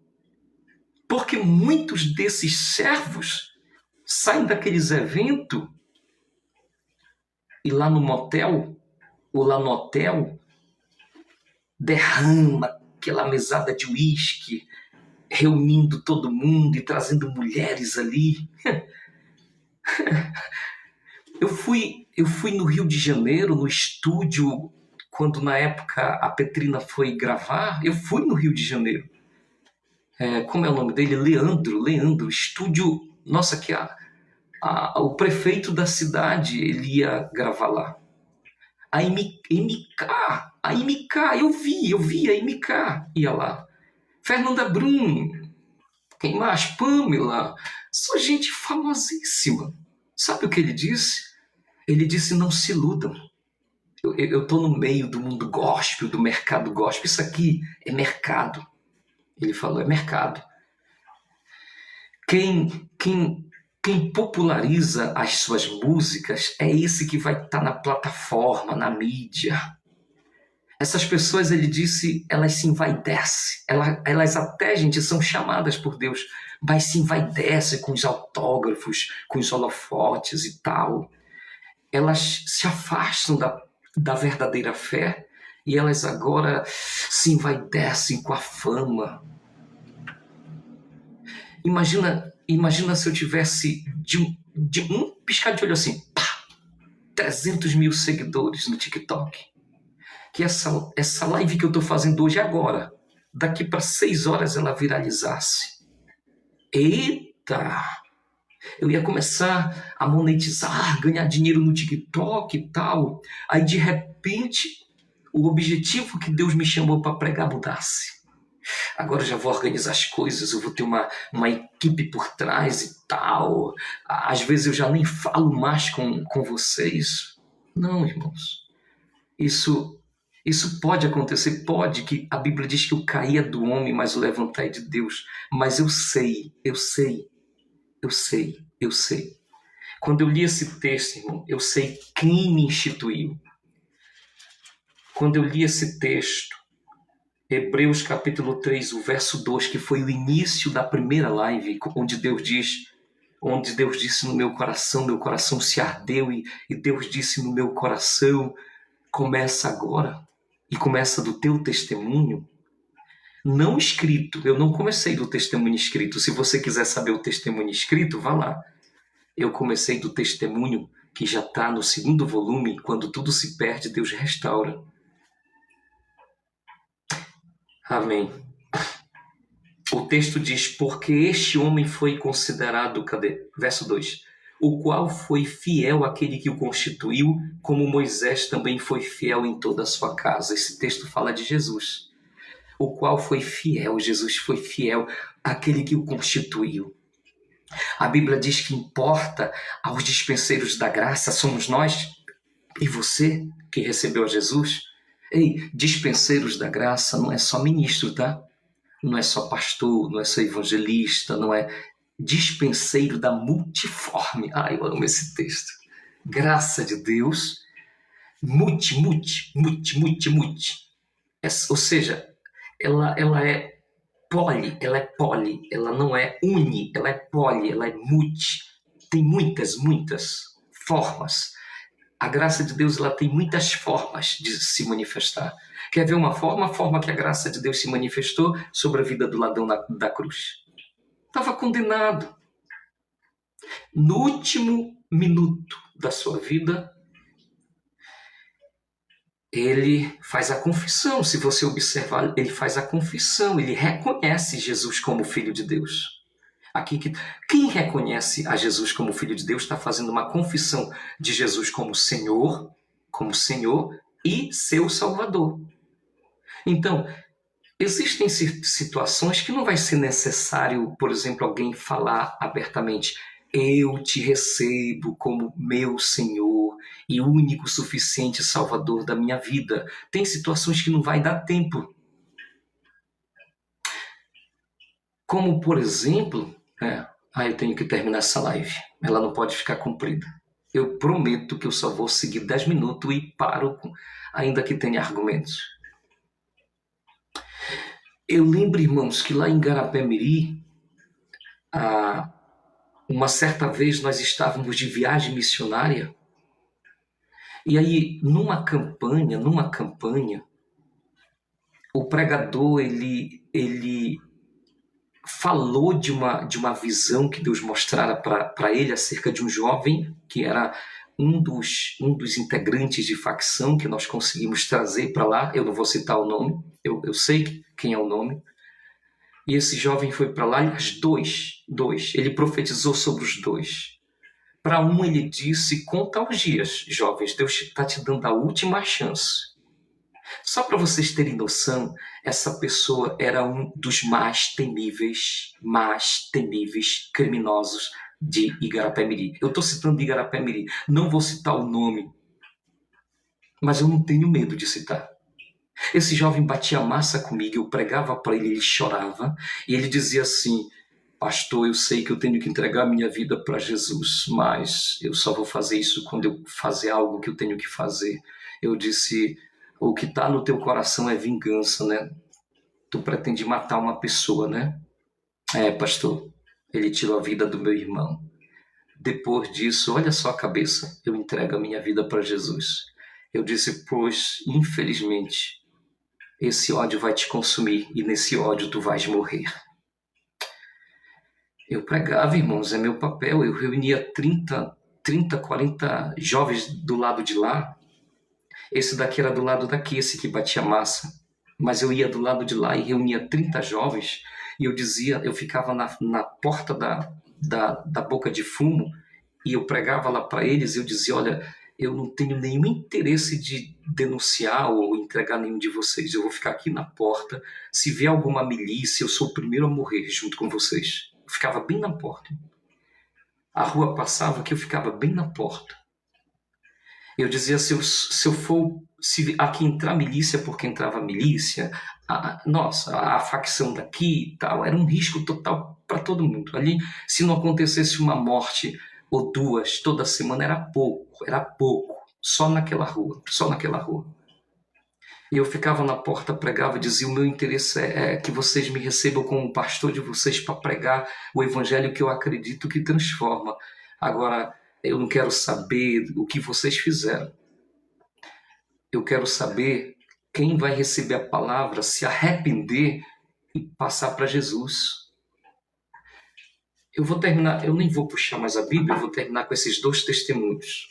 Porque muitos desses servos saem daqueles eventos e lá no motel ou lá no hotel derrama aquela mesada de uísque, reunindo todo mundo e trazendo mulheres ali. Eu fui no Rio de Janeiro, no estúdio, quando na época a Petrina foi gravar, eu fui no Rio de Janeiro. Como é o nome dele? Leandro, estúdio, nossa, que o prefeito da cidade, ele ia gravar lá. A MK, eu vi a MK, ia lá. Fernanda Brum, quem mais? Pamela, só gente famosíssima. Sabe o que ele disse? Ele disse, não se iludam. Eu estou no meio do mundo gospel, do mercado gospel, isso aqui é mercado. Ele falou, é mercado. Quem populariza as suas músicas é esse que vai estar na plataforma, na mídia. Essas pessoas, ele disse, elas se envaidecem. Elas até, gente, são chamadas por Deus, mas se envaidecem com os autógrafos, com os holofotes e tal. Elas se afastam da verdadeira fé e elas agora se envaidecem com a fama. Imagina se eu tivesse de um piscar de olho assim, 300 mil seguidores no TikTok. Que essa live que eu estou fazendo hoje agora, daqui para 6 horas ela viralizasse. Eita! Eu ia começar a monetizar, ganhar dinheiro no TikTok e tal. Aí, de repente, o objetivo que Deus me chamou para pregar mudasse. agora eu já vou organizar as coisas, eu vou ter uma equipe por trás e tal. Às vezes eu já nem falo mais com vocês. Não, irmãos. Isso pode acontecer, pode, que a Bíblia diz que o cair é do homem, mas o levantar é de Deus. Mas eu sei. Quando eu li esse texto, irmão, eu sei quem me instituiu. Quando eu li esse texto, Hebreus capítulo 3, o verso 2, que foi o início da primeira live, onde Deus disse no meu coração se ardeu, e Deus disse no meu coração, começa agora, e começa do teu testemunho, não escrito. Eu não comecei do testemunho escrito. Se você quiser saber o testemunho escrito, vá lá. Eu comecei do testemunho que já está no 2º volume. Quando tudo se perde, Deus restaura. Amém. O texto diz, porque este homem foi considerado, cadê? Verso 2. O qual foi fiel àquele que o constituiu, como Moisés também foi fiel em toda a sua casa. Esse texto fala de Jesus. O qual foi fiel, Jesus foi fiel àquele que o constituiu. A Bíblia diz que importa aos dispenseiros da graça, somos nós e você que recebeu a Jesus. Ei, dispenseiros da graça não é só ministro, tá? Não é só pastor, não é só evangelista, não é dispenseiro da multiforme. Eu amo esse texto. Graça de Deus, multi. Ou seja, ela é poli, ela não é uni, ela é poli, ela é multi. Tem muitas formas. A graça de Deus, ela tem muitas formas de se manifestar. Quer ver uma forma? A forma que a graça de Deus se manifestou sobre a vida do ladrão da cruz. Estava condenado. No último minuto da sua vida, ele faz a confissão. Se você observar, ele faz a confissão. Ele reconhece Jesus como Filho de Deus. Quem reconhece a Jesus como Filho de Deus está fazendo uma confissão de Jesus como Senhor e seu Salvador. Então, existem situações que não vai ser necessário, por exemplo, alguém falar abertamente, eu te recebo como meu Senhor e único suficiente Salvador da minha vida. Tem situações que não vai dar tempo. Como, por exemplo, eu tenho que terminar essa live. Ela não pode ficar comprida. Eu prometo que eu só vou seguir 10 minutos e paro, ainda que tenha argumentos. Eu lembro, irmãos, que lá em Garapé-Miri, uma certa vez nós estávamos de viagem missionária, e aí numa campanha, o pregador ele falou de uma visão que Deus mostrara para ele acerca de um jovem que era um dos integrantes de facção que nós conseguimos trazer para lá. Eu não vou citar o nome, eu sei quem é o nome. E esse jovem foi para lá, e os dois, ele profetizou sobre os dois. Para um ele disse, conta os dias, jovens, Deus está te dando a última chance. Só para vocês terem noção, essa pessoa era um dos mais temíveis criminosos de Igarapé-Miri. Eu estou citando Igarapé-Miri, não vou citar o nome, mas eu não tenho medo de citar. Esse jovem batia massa comigo, eu pregava para ele, ele chorava, e ele dizia assim, pastor, eu sei que eu tenho que entregar a minha vida para Jesus, mas eu só vou fazer isso quando eu fazer algo que eu tenho que fazer. Eu disse, o que está no teu coração é vingança, né? Tu pretende matar uma pessoa, né? Pastor, ele tirou a vida do meu irmão. Depois disso, olha só a cabeça, eu entrego a minha vida para Jesus. Eu disse, pois, infelizmente, esse ódio vai te consumir e nesse ódio tu vais morrer. Eu pregava, irmãos, é meu papel. Eu reunia 30, 40 jovens do lado de lá. Esse daqui era do lado daqui, esse que batia massa. Mas eu ia do lado de lá e reunia 30 jovens. E eu ficava na porta da boca de fumo e eu pregava lá para eles. Eu dizia, olha, eu não tenho nenhum interesse de denunciar ou entregar nenhum de vocês. Eu vou ficar aqui na porta. Se vier alguma milícia, eu sou o primeiro a morrer junto com vocês. Eu ficava bem na porta. A rua passava que eu ficava bem na porta. Eu dizia, se aqui entrar milícia, porque entrava milícia, a facção daqui e tal, era um risco total para todo mundo. Ali, se não acontecesse uma morte ou duas toda semana, era pouco, só naquela rua. E eu ficava na porta, pregava e dizia, o meu interesse é que vocês me recebam como pastor de vocês para pregar o evangelho que eu acredito que transforma. Agora, eu não quero saber o que vocês fizeram. Eu quero saber quem vai receber a palavra, se arrepender e passar para Jesus. Eu vou terminar, eu nem vou puxar mais a Bíblia, eu vou terminar com esses 2 testemunhos.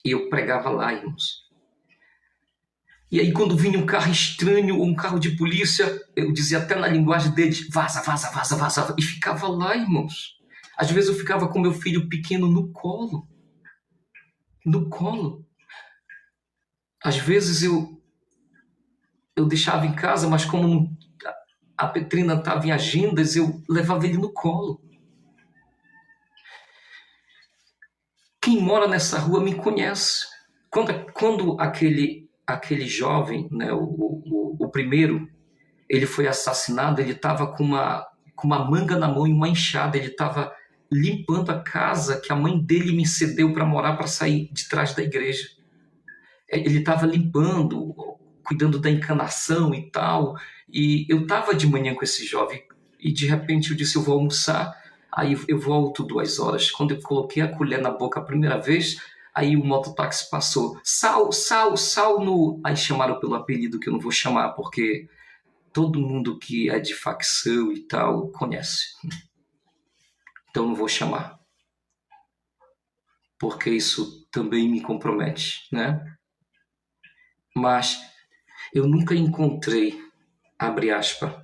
E eu pregava lá, irmãos. E aí quando vinha um carro estranho, um carro de polícia, eu dizia até na linguagem deles, vaza, vaza, vaza, vaza. E ficava lá, irmãos. Às vezes eu ficava com meu filho pequeno no colo. Às vezes eu deixava em casa, mas como a Petrina estava em agendas, eu levava ele no colo. Quem mora nessa rua me conhece. Quando aquele jovem, né, o primeiro, ele foi assassinado, ele estava com uma manga na mão e uma enxada, ele estava limpando a casa que a mãe dele me cedeu para morar, para sair de trás da igreja. Ele estava limpando, cuidando da encanação e tal, e eu estava de manhã com esse jovem, e de repente eu disse, eu vou almoçar, aí eu volto 2 horas. Quando eu coloquei a colher na boca a primeira vez, aí o mototáxi passou, Sal, aí chamaram pelo apelido que eu não vou chamar, porque todo mundo que é de facção e tal conhece. Então não vou chamar, porque isso também me compromete, né? Mas eu nunca encontrei, abre aspas,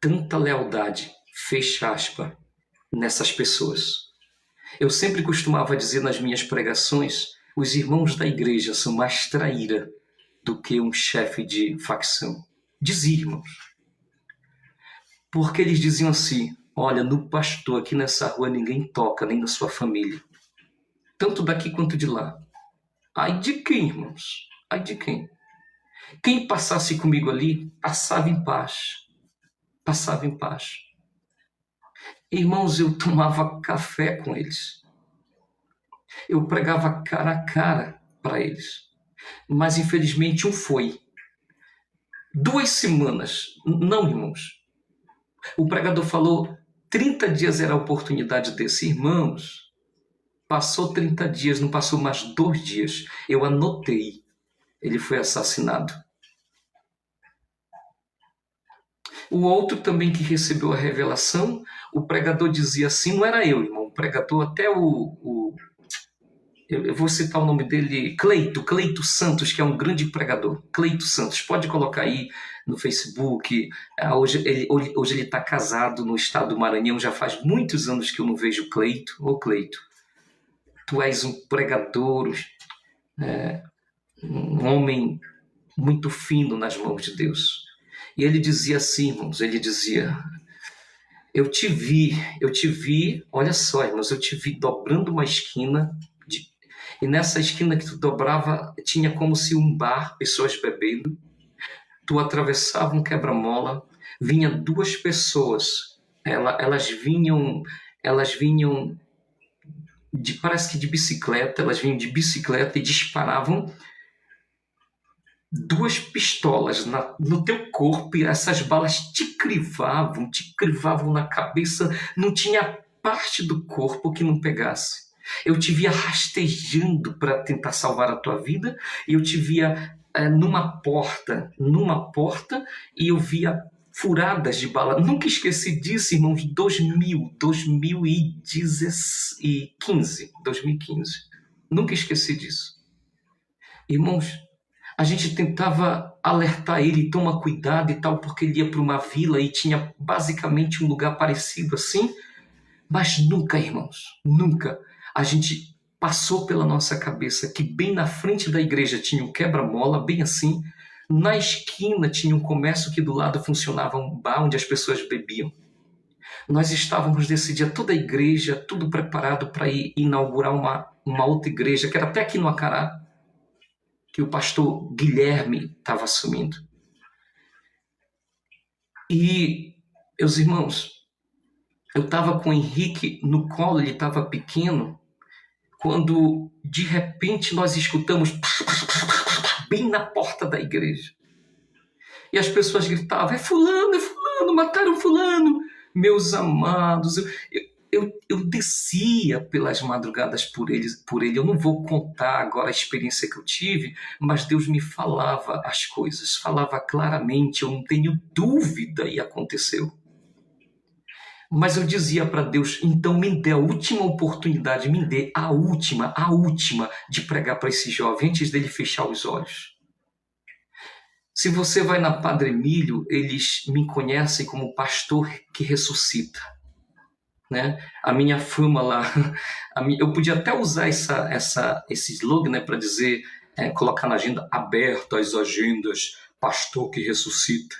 tanta lealdade, fecha aspas, nessas pessoas. Eu sempre costumava dizer nas minhas pregações, os irmãos da igreja são mais traíra do que um chefe de facção. Dizia, irmãos. Porque eles diziam assim, olha, no pastor aqui nessa rua ninguém toca, nem na sua família. Tanto daqui quanto de lá. Ai de quem, irmãos? Ai de quem? Quem passasse comigo ali, passava em paz. Irmãos, eu tomava café com eles. Eu pregava cara a cara para eles. Mas, infelizmente, um foi. 2 semanas. Não, irmãos. O pregador falou, 30 dias era a oportunidade desse. Irmãos, passou 30 dias, não passou mais 2 dias. Eu anotei. Ele foi assassinado. O outro também que recebeu a revelação, o pregador dizia assim, não era eu, irmão, o pregador, até eu vou citar o nome dele, Cleito Santos, que é um grande pregador. Cleito Santos, pode colocar aí no Facebook. Hoje ele está casado no estado do Maranhão, já faz muitos anos que eu não vejo Cleito. Ô Cleito, tu és um pregador, um homem muito fino nas mãos de Deus. E ele dizia assim, irmãos, eu te vi, olha só, irmãos, eu te vi dobrando uma esquina, e nessa esquina que tu dobrava, tinha como se um bar, pessoas bebendo, tu atravessava um quebra-mola, vinha 2 pessoas, elas vinham parece que de bicicleta, elas vinham de bicicleta e disparavam 2 pistolas no teu corpo, e essas balas te crivavam na cabeça, não tinha parte do corpo que não pegasse. Eu te via rastejando para tentar salvar a tua vida, e eu te via numa porta, e eu via furadas de bala. Nunca esqueci disso, irmãos, 2015. Nunca esqueci disso. Irmãos, a gente tentava alertar ele, toma cuidado e tal, porque ele ia para uma vila e tinha basicamente um lugar parecido assim, mas nunca, irmãos, nunca. A gente passou pela nossa cabeça que bem na frente da igreja tinha um quebra-mola, bem assim, Na esquina tinha um comércio que do lado funcionava um bar onde as pessoas bebiam. Nós estávamos nesse dia, toda a igreja, tudo preparado para ir inaugurar uma outra igreja, que era até aqui no Acará, que o pastor Guilherme estava assumindo. E, meus irmãos, eu estava com o Henrique no colo, ele estava pequeno, quando de repente nós escutamos bem na porta da igreja. E as pessoas gritavam, é fulano, mataram fulano. Meus amados, eu descia pelas madrugadas por ele. Eu não vou contar agora a experiência que eu tive, mas Deus me falava as coisas, falava claramente, eu não tenho dúvida, e aconteceu. Mas eu dizia para Deus, então me dê a última oportunidade, me dê a última de pregar para esse jovem antes dele fechar os olhos. Se você vai na Padre Emílio, eles me conhecem como pastor que ressuscita. Né? A minha fama lá, eu podia até usar esse slogan, né, para dizer, colocar na agenda, aberta as agendas, pastor que ressuscita.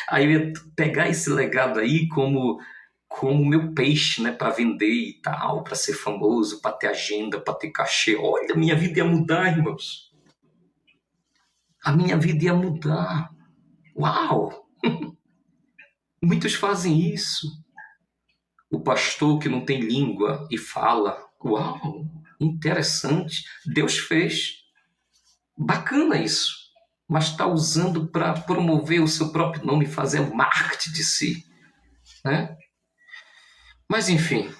Aí eu ia pegar esse legado aí como meu peixe, né, para vender e tal, para ser famoso, para ter agenda, para ter cachê. Olha, minha vida ia mudar, irmãos. A minha vida ia mudar. Uau! Muitos fazem isso. O pastor que não tem língua e fala. Uau! Interessante. Deus fez. Bacana isso. Mas está usando para promover o seu próprio nome e fazer marketing de si. Né? Mas, enfim,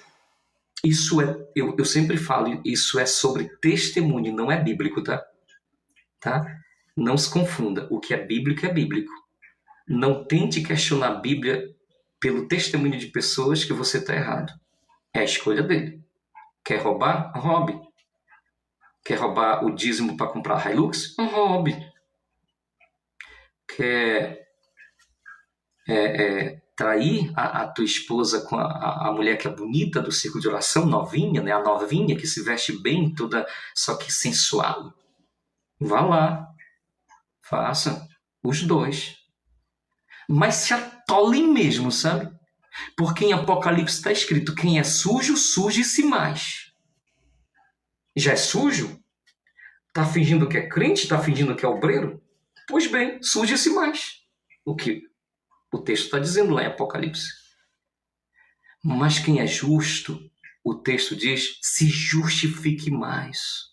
isso é, eu sempre falo, isso é sobre testemunho, não é bíblico, tá? Não se confunda, o que é bíblico é bíblico. Não tente questionar a Bíblia pelo testemunho de pessoas que você está errado. É a escolha dele. Quer roubar? Roube. Quer roubar o dízimo para comprar Hilux? Roube. Quer trair a tua esposa com a mulher que é bonita do círculo de oração, novinha, né? A novinha que se veste bem, toda só que sensual? Vá lá. Faça os dois. Mas se atolem mesmo, sabe? Porque em Apocalipse está escrito, quem é sujo, suje-se mais. Já é sujo? Está fingindo que é crente? Está fingindo que é obreiro? Pois bem, suje-se mais. O que o texto está dizendo lá em Apocalipse. Mas quem é justo, o texto diz, se justifique mais.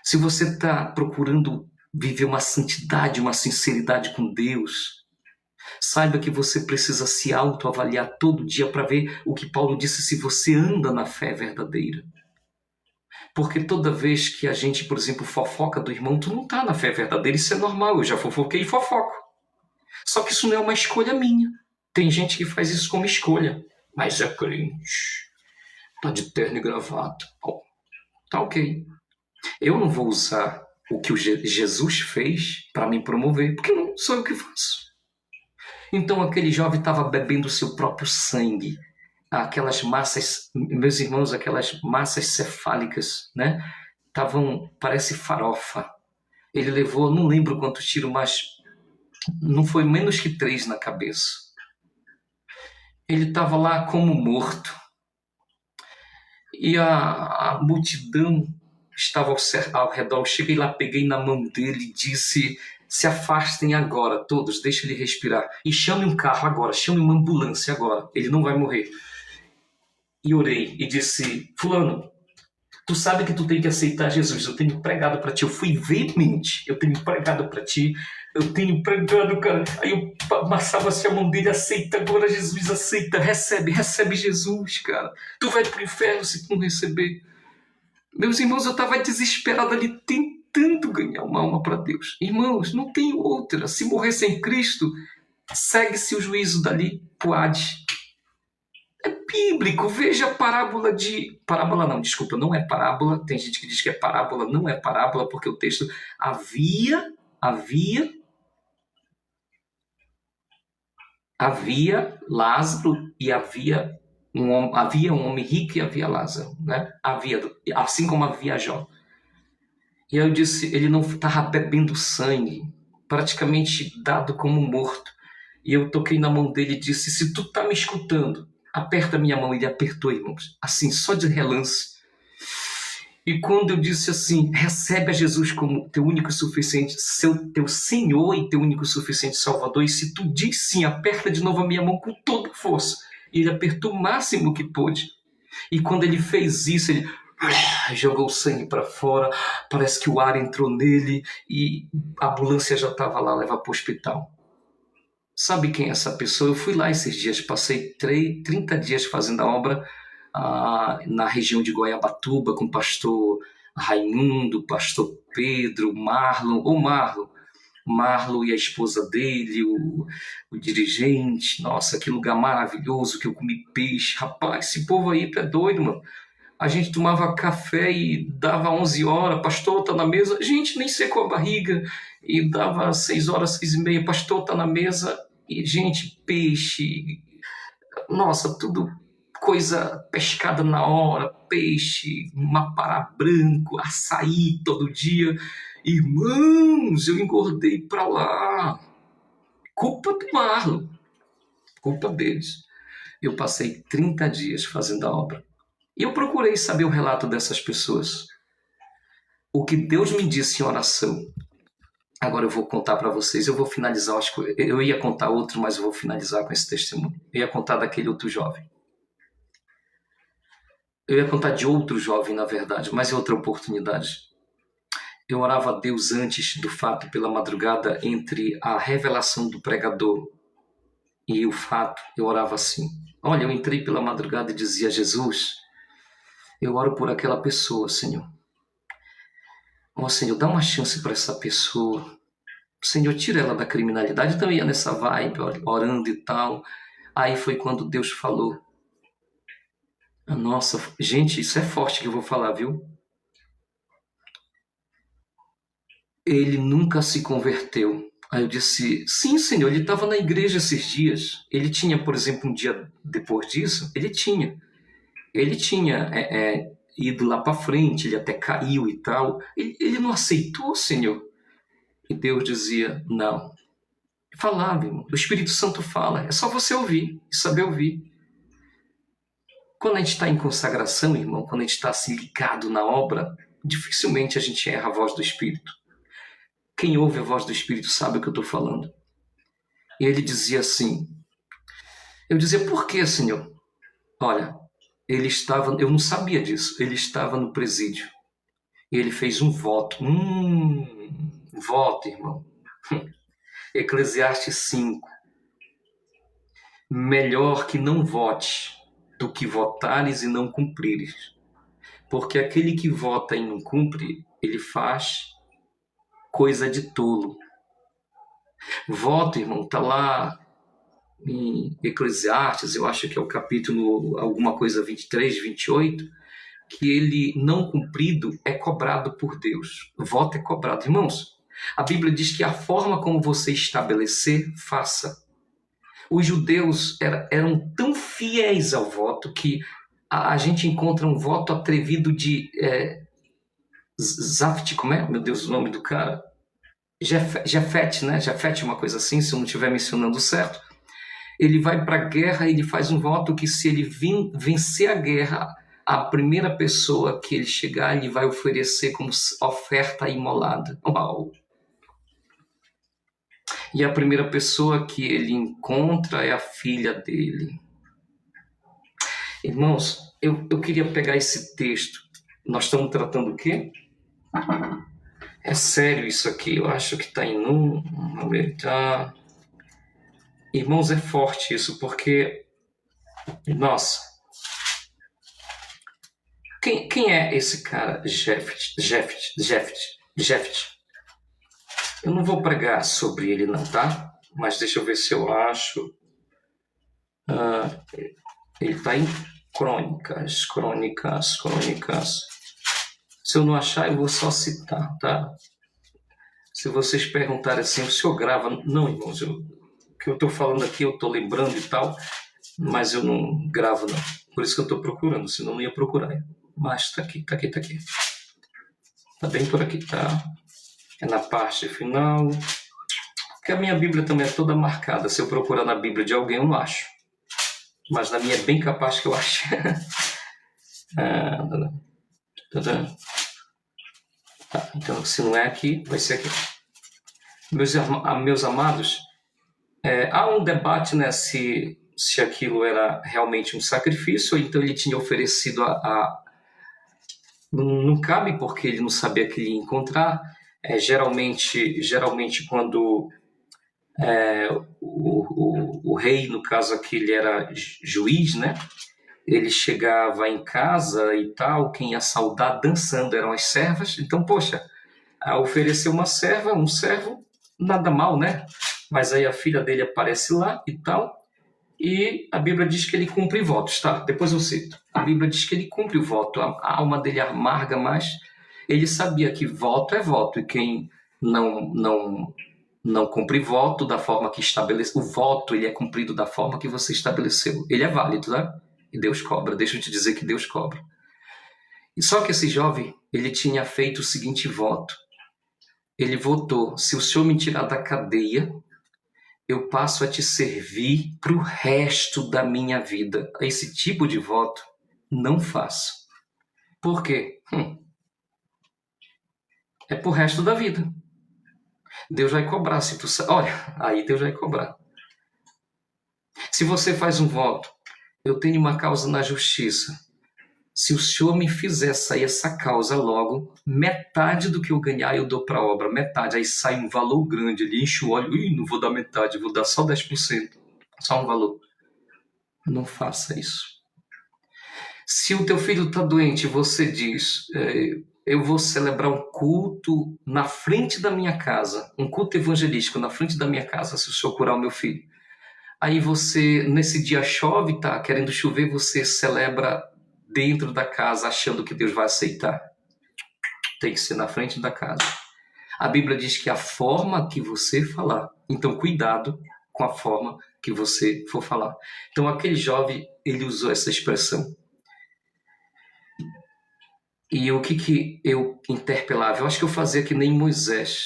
Se você está procurando viver uma santidade, uma sinceridade com Deus, saiba que você precisa se autoavaliar todo dia para ver o que Paulo disse, se você anda na fé verdadeira. Porque toda vez que a gente, por exemplo, fofoca do irmão, tu não está na fé verdadeira, isso é normal, eu já fofoquei e fofoco. Só que isso não é uma escolha minha. Tem gente que faz isso como escolha. Mas é crente, tá de terno e gravata. Oh, tá ok. Eu não vou usar o que o Jesus fez para me promover, porque não sou eu que faço. Então aquele jovem estava bebendo o seu próprio sangue. Aquelas massas, meus irmãos, aquelas massas cefálicas, né? Parece farofa. Ele levou, não lembro quantos tiros, mas não foi menos que 3 na cabeça. Ele estava lá como morto. E a multidão estava ao redor. Eu cheguei lá, peguei na mão dele e disse, se afastem agora, todos, deixa ele respirar. E chame um carro agora, chame uma ambulância agora. Ele não vai morrer. E orei e disse, fulano, tu sabe que tu tem que aceitar Jesus. Eu tenho pregado para ti. Eu fui veemente. Eu tenho pregado para ti. Eu tenho pregado, cara. Aí eu amassava assim a mão dele. Aceita agora, Jesus. Aceita. Recebe Jesus, cara. Tu vai pro inferno se tu não receber. Meus irmãos, eu estava desesperado ali tentando ganhar uma alma para Deus. Irmãos, não tem outra. Se morrer sem Cristo, segue-se o juízo dali pro Hades. É bíblico, veja a parábola de... Parábola não, desculpa, não é parábola. Tem gente que diz que é parábola, não é parábola, porque o texto havia Lázaro e havia um homem rico e havia Lázaro, né? Assim como havia Jó. E aí eu disse, ele não estava bebendo sangue, praticamente dado como morto. E eu toquei na mão dele e disse, se tu tá me escutando, aperta minha mão. Ele apertou, irmãos, assim, só de relance. E quando eu disse assim, recebe a Jesus como teu único e suficiente, teu Senhor e teu único e suficiente Salvador, e se tu diz sim, aperta de novo a minha mão com toda força. E ele apertou o máximo que pôde. E quando ele fez isso, ele jogou o sangue para fora, parece que o ar entrou nele e a ambulância já estava lá, levar para o hospital. Sabe quem é essa pessoa? Eu fui lá esses dias, passei 30 dias fazendo a obra na região de Goiabatuba com o pastor Raimundo, pastor Pedro, Marlon e a esposa dele, o dirigente. Nossa, que lugar maravilhoso, que eu comi peixe. Rapaz, esse povo aí é doido, mano. A gente tomava café e dava 11 horas, pastor, tá na mesa. Gente, nem secou a barriga. E dava 6 horas, 6h30, pastor, tá na mesa. E, gente, peixe. Nossa, tudo coisa pescada na hora, peixe, mapará branco, açaí todo dia. Irmãos, eu engordei pra lá. Culpa do Marlon, culpa deles. Eu passei 30 dias fazendo a obra. E eu procurei saber o relato dessas pessoas. O que Deus me disse em oração. Agora eu vou contar para vocês, eu vou finalizar, acho que eu ia contar outro, mas eu vou finalizar com esse testemunho. Eu ia contar daquele outro jovem. Eu ia contar de outro jovem, na verdade, mas em outra oportunidade. Eu orava a Deus antes do fato, pela madrugada, entre a revelação do pregador e o fato, eu orava assim. Olha, eu entrei pela madrugada e dizia, Jesus, eu oro por aquela pessoa, Senhor. Ó, Senhor, dá uma chance para essa pessoa. Senhor, tira ela da criminalidade. Então eu ia nessa vibe, orando e tal. Aí foi quando Deus falou. Nossa, gente, isso é forte que eu vou falar, viu? Ele nunca se converteu. Aí eu disse, sim, Senhor, ele estava na igreja esses dias. Ele tinha, por exemplo, um dia depois disso, ele tinha ido lá para frente, ele até caiu e tal. Ele não aceitou, Senhor. E Deus dizia, não. Falava, irmão. O Espírito Santo fala. É só você ouvir e saber ouvir. Quando a gente está em consagração, irmão, quando a gente está assim ligado na obra, dificilmente a gente erra a voz do Espírito. Quem ouve a voz do Espírito sabe o que eu estou falando. E ele dizia assim, eu dizia, por que, Senhor? Olha, ele estava, eu não sabia disso, ele estava no presídio. E ele fez um voto. Voto, irmão. Eclesiastes 5. Melhor que não vote do que votares e não cumprires. Porque aquele que vota e não cumpre, ele faz coisa de tolo. Voto, irmão, está lá em Eclesiastes, eu acho que é o capítulo alguma coisa 23, 28, que ele não cumprido é cobrado por Deus. Voto é cobrado. Irmãos, a Bíblia diz que a forma como você estabelecer, faça. Os judeus eram tão fiéis ao voto que a gente encontra um voto atrevido de Zaft, como é? Meu Deus, o nome do cara? Jefete, né? Jefete, uma coisa assim, se eu não estiver mencionando certo. Ele vai para a guerra e ele faz um voto que se ele vencer a guerra, a primeira pessoa que ele chegar, ele vai oferecer como oferta imolada. Uau! E a primeira pessoa que ele encontra é a filha dele. Irmãos, eu queria pegar esse texto. Nós estamos tratando o quê? É sério isso aqui, eu acho que está em tá. Irmãos, é forte isso, porque, nossa, quem é esse cara, Jefte? Eu não vou pregar sobre ele não, tá? Mas deixa eu ver se eu acho. Ele está em Crônicas. Se eu não achar, eu vou só citar, tá? Se vocês perguntarem assim, o senhor grava? Não, irmãos, o que eu estou falando aqui, eu estou lembrando e tal, mas eu não gravo, não. Por isso que eu estou procurando, senão eu não ia procurar. Mas está aqui. Tá bem por aqui, tá? É na parte final. Porque a minha Bíblia também é toda marcada. Se eu procurar na Bíblia de alguém, eu não acho. Mas na minha é bem capaz que eu ache. Tá, então, se não é aqui, vai ser aqui. Meus amados, há um debate, né, se aquilo era realmente um sacrifício, ou então ele tinha oferecido Não cabe porque ele não sabia que ele ia encontrar. Geralmente quando o rei, no caso aqui, ele era juiz, né? Ele chegava em casa e tal, quem ia saudar dançando eram as servas. Então, poxa, oferecer uma serva, um servo, nada mal, né? Mas aí a filha dele aparece lá e tal, e a Bíblia diz que ele cumpre votos, tá? Depois eu cito. A Bíblia diz que ele cumpre o voto, a alma dele amarga, mas ele sabia que voto é voto, e quem não cumpre voto da forma que estabeleceu, o voto ele é cumprido da forma que você estabeleceu. Ele é válido, né? E Deus cobra, deixa eu te dizer que Deus cobra. E só que esse jovem, ele tinha feito o seguinte voto. Ele votou: se o Senhor me tirar da cadeia, eu passo a te servir para o resto da minha vida. Esse tipo de voto não faço. Por quê? É para o resto da vida. Deus vai cobrar. Se tu... Olha, aí Deus vai cobrar. Se você faz um voto: eu tenho uma causa na justiça, se o Senhor me fizer sair essa causa logo, metade do que eu ganhar eu dou para a obra, metade. Aí sai um valor grande, ele enche o olho: não vou dar metade, vou dar só 10%, só um valor. Não faça isso. Se o teu filho está doente, você diz: eu vou celebrar um culto na frente da minha casa, um culto evangelístico na frente da minha casa, se o Senhor curar o meu filho. Aí você, nesse dia chove, tá querendo chover, você celebra dentro da casa, achando que Deus vai aceitar. Tem que ser na frente da casa. A Bíblia diz que a forma que você falar, então cuidado com a forma que você for falar. Então aquele jovem, ele usou essa expressão. E o que eu interpelava? Eu acho que eu fazia que nem Moisés.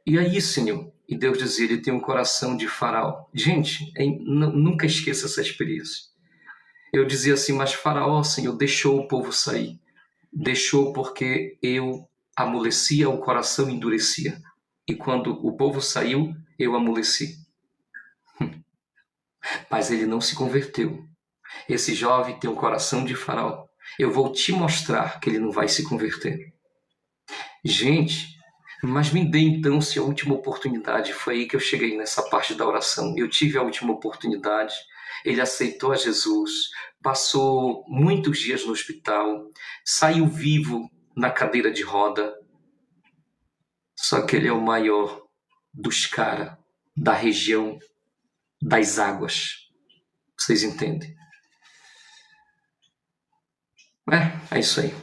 E aí, Senhor? E Deus dizia: ele tem um coração de faraó. Gente, nunca esqueça essa experiência. Eu dizia assim: mas Faraó, Senhor, deixou o povo sair. Deixou porque eu amolecia, o coração endurecia. E quando o povo saiu, eu amoleci. Mas ele não se converteu. Esse jovem tem um coração de Faraó. Eu vou te mostrar que ele não vai se converter. Gente, mas me dê então se a última oportunidade. Foi aí que eu cheguei nessa parte da oração. Eu tive a última oportunidade. Ele aceitou a Jesus, passou muitos dias no hospital, saiu vivo na cadeira de roda. Só que ele é o maior dos caras da região das águas. Vocês entendem? É isso aí.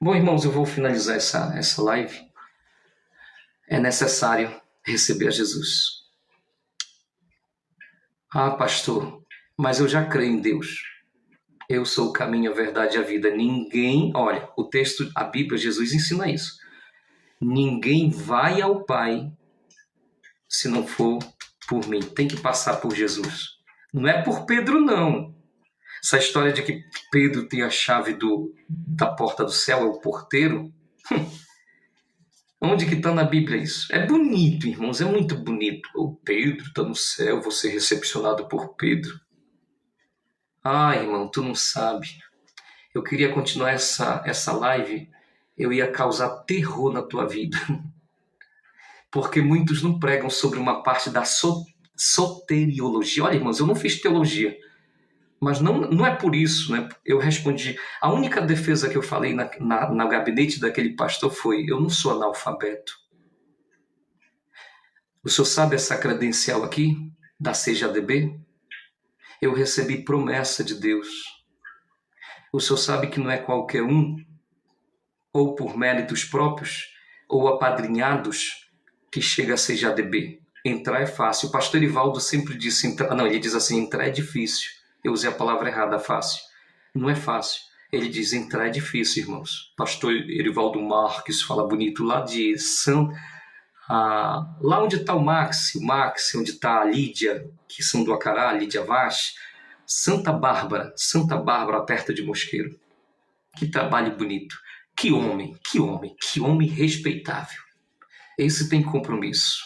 Bom, irmãos, eu vou finalizar essa live. É necessário receber a Jesus. Ah, pastor, mas eu já creio em Deus. Eu sou o caminho, a verdade e a vida. Ninguém, olha, o texto, a Bíblia, Jesus ensina isso. Ninguém vai ao Pai se não for por mim. Tem que passar por Jesus. Não é por Pedro, não. Essa história de que Pedro tem a chave da porta do céu, é o porteiro. Onde que está na Bíblia isso? É bonito, irmãos, é muito bonito. O Pedro está no céu, vou ser recepcionado por Pedro. Ah, irmão, tu não sabe. Eu queria continuar essa live, eu ia causar terror na tua vida. Porque muitos não pregam sobre uma parte da soteriologia. Olha, irmãos, eu não fiz teologia. Mas não é por isso, né? Eu respondi. A única defesa que eu falei no gabinete daquele pastor foi: eu não sou analfabeto. O senhor sabe essa credencial aqui, da CJDB? Eu recebi promessa de Deus. O senhor sabe que não é qualquer um, ou por méritos próprios, ou apadrinhados, que chega a CJDB. Entrar é fácil. O pastor Erivaldo sempre disse... ele diz assim: entrar é difícil. Eu usei a palavra errada, fácil. Não é fácil. Ele diz, entrar é difícil, irmãos. Pastor Erivaldo Marques fala bonito lá de lá onde está o Maxi, onde está a Lídia, que são do Acará, Lídia Vaz, Santa Bárbara, perto de Mosqueiro. Que trabalho bonito. Que homem respeitável. Esse tem compromisso.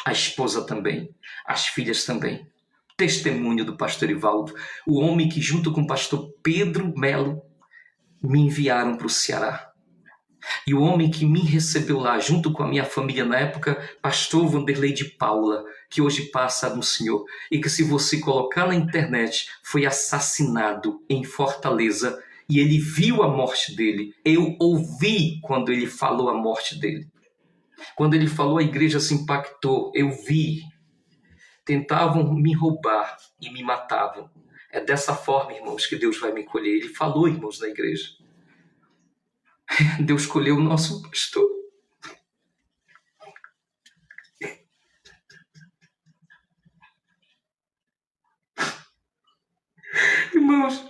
A esposa também, as filhas também. Testemunho do pastor Erivaldo, o homem que junto com o pastor Pedro Melo me enviaram para o Ceará. E o homem que me recebeu lá, junto com a minha família na época, pastor Vanderlei de Paula, que hoje passa no Senhor, e que se você colocar na internet, foi assassinado em Fortaleza, e ele viu a morte dele. Eu ouvi quando ele falou a morte dele. Quando ele falou, a igreja se impactou. Eu vi. Tentavam me roubar e me matavam. É dessa forma, irmãos, que Deus vai me colher. Ele falou, irmãos, na igreja. Deus escolheu o nosso pastor. Irmãos,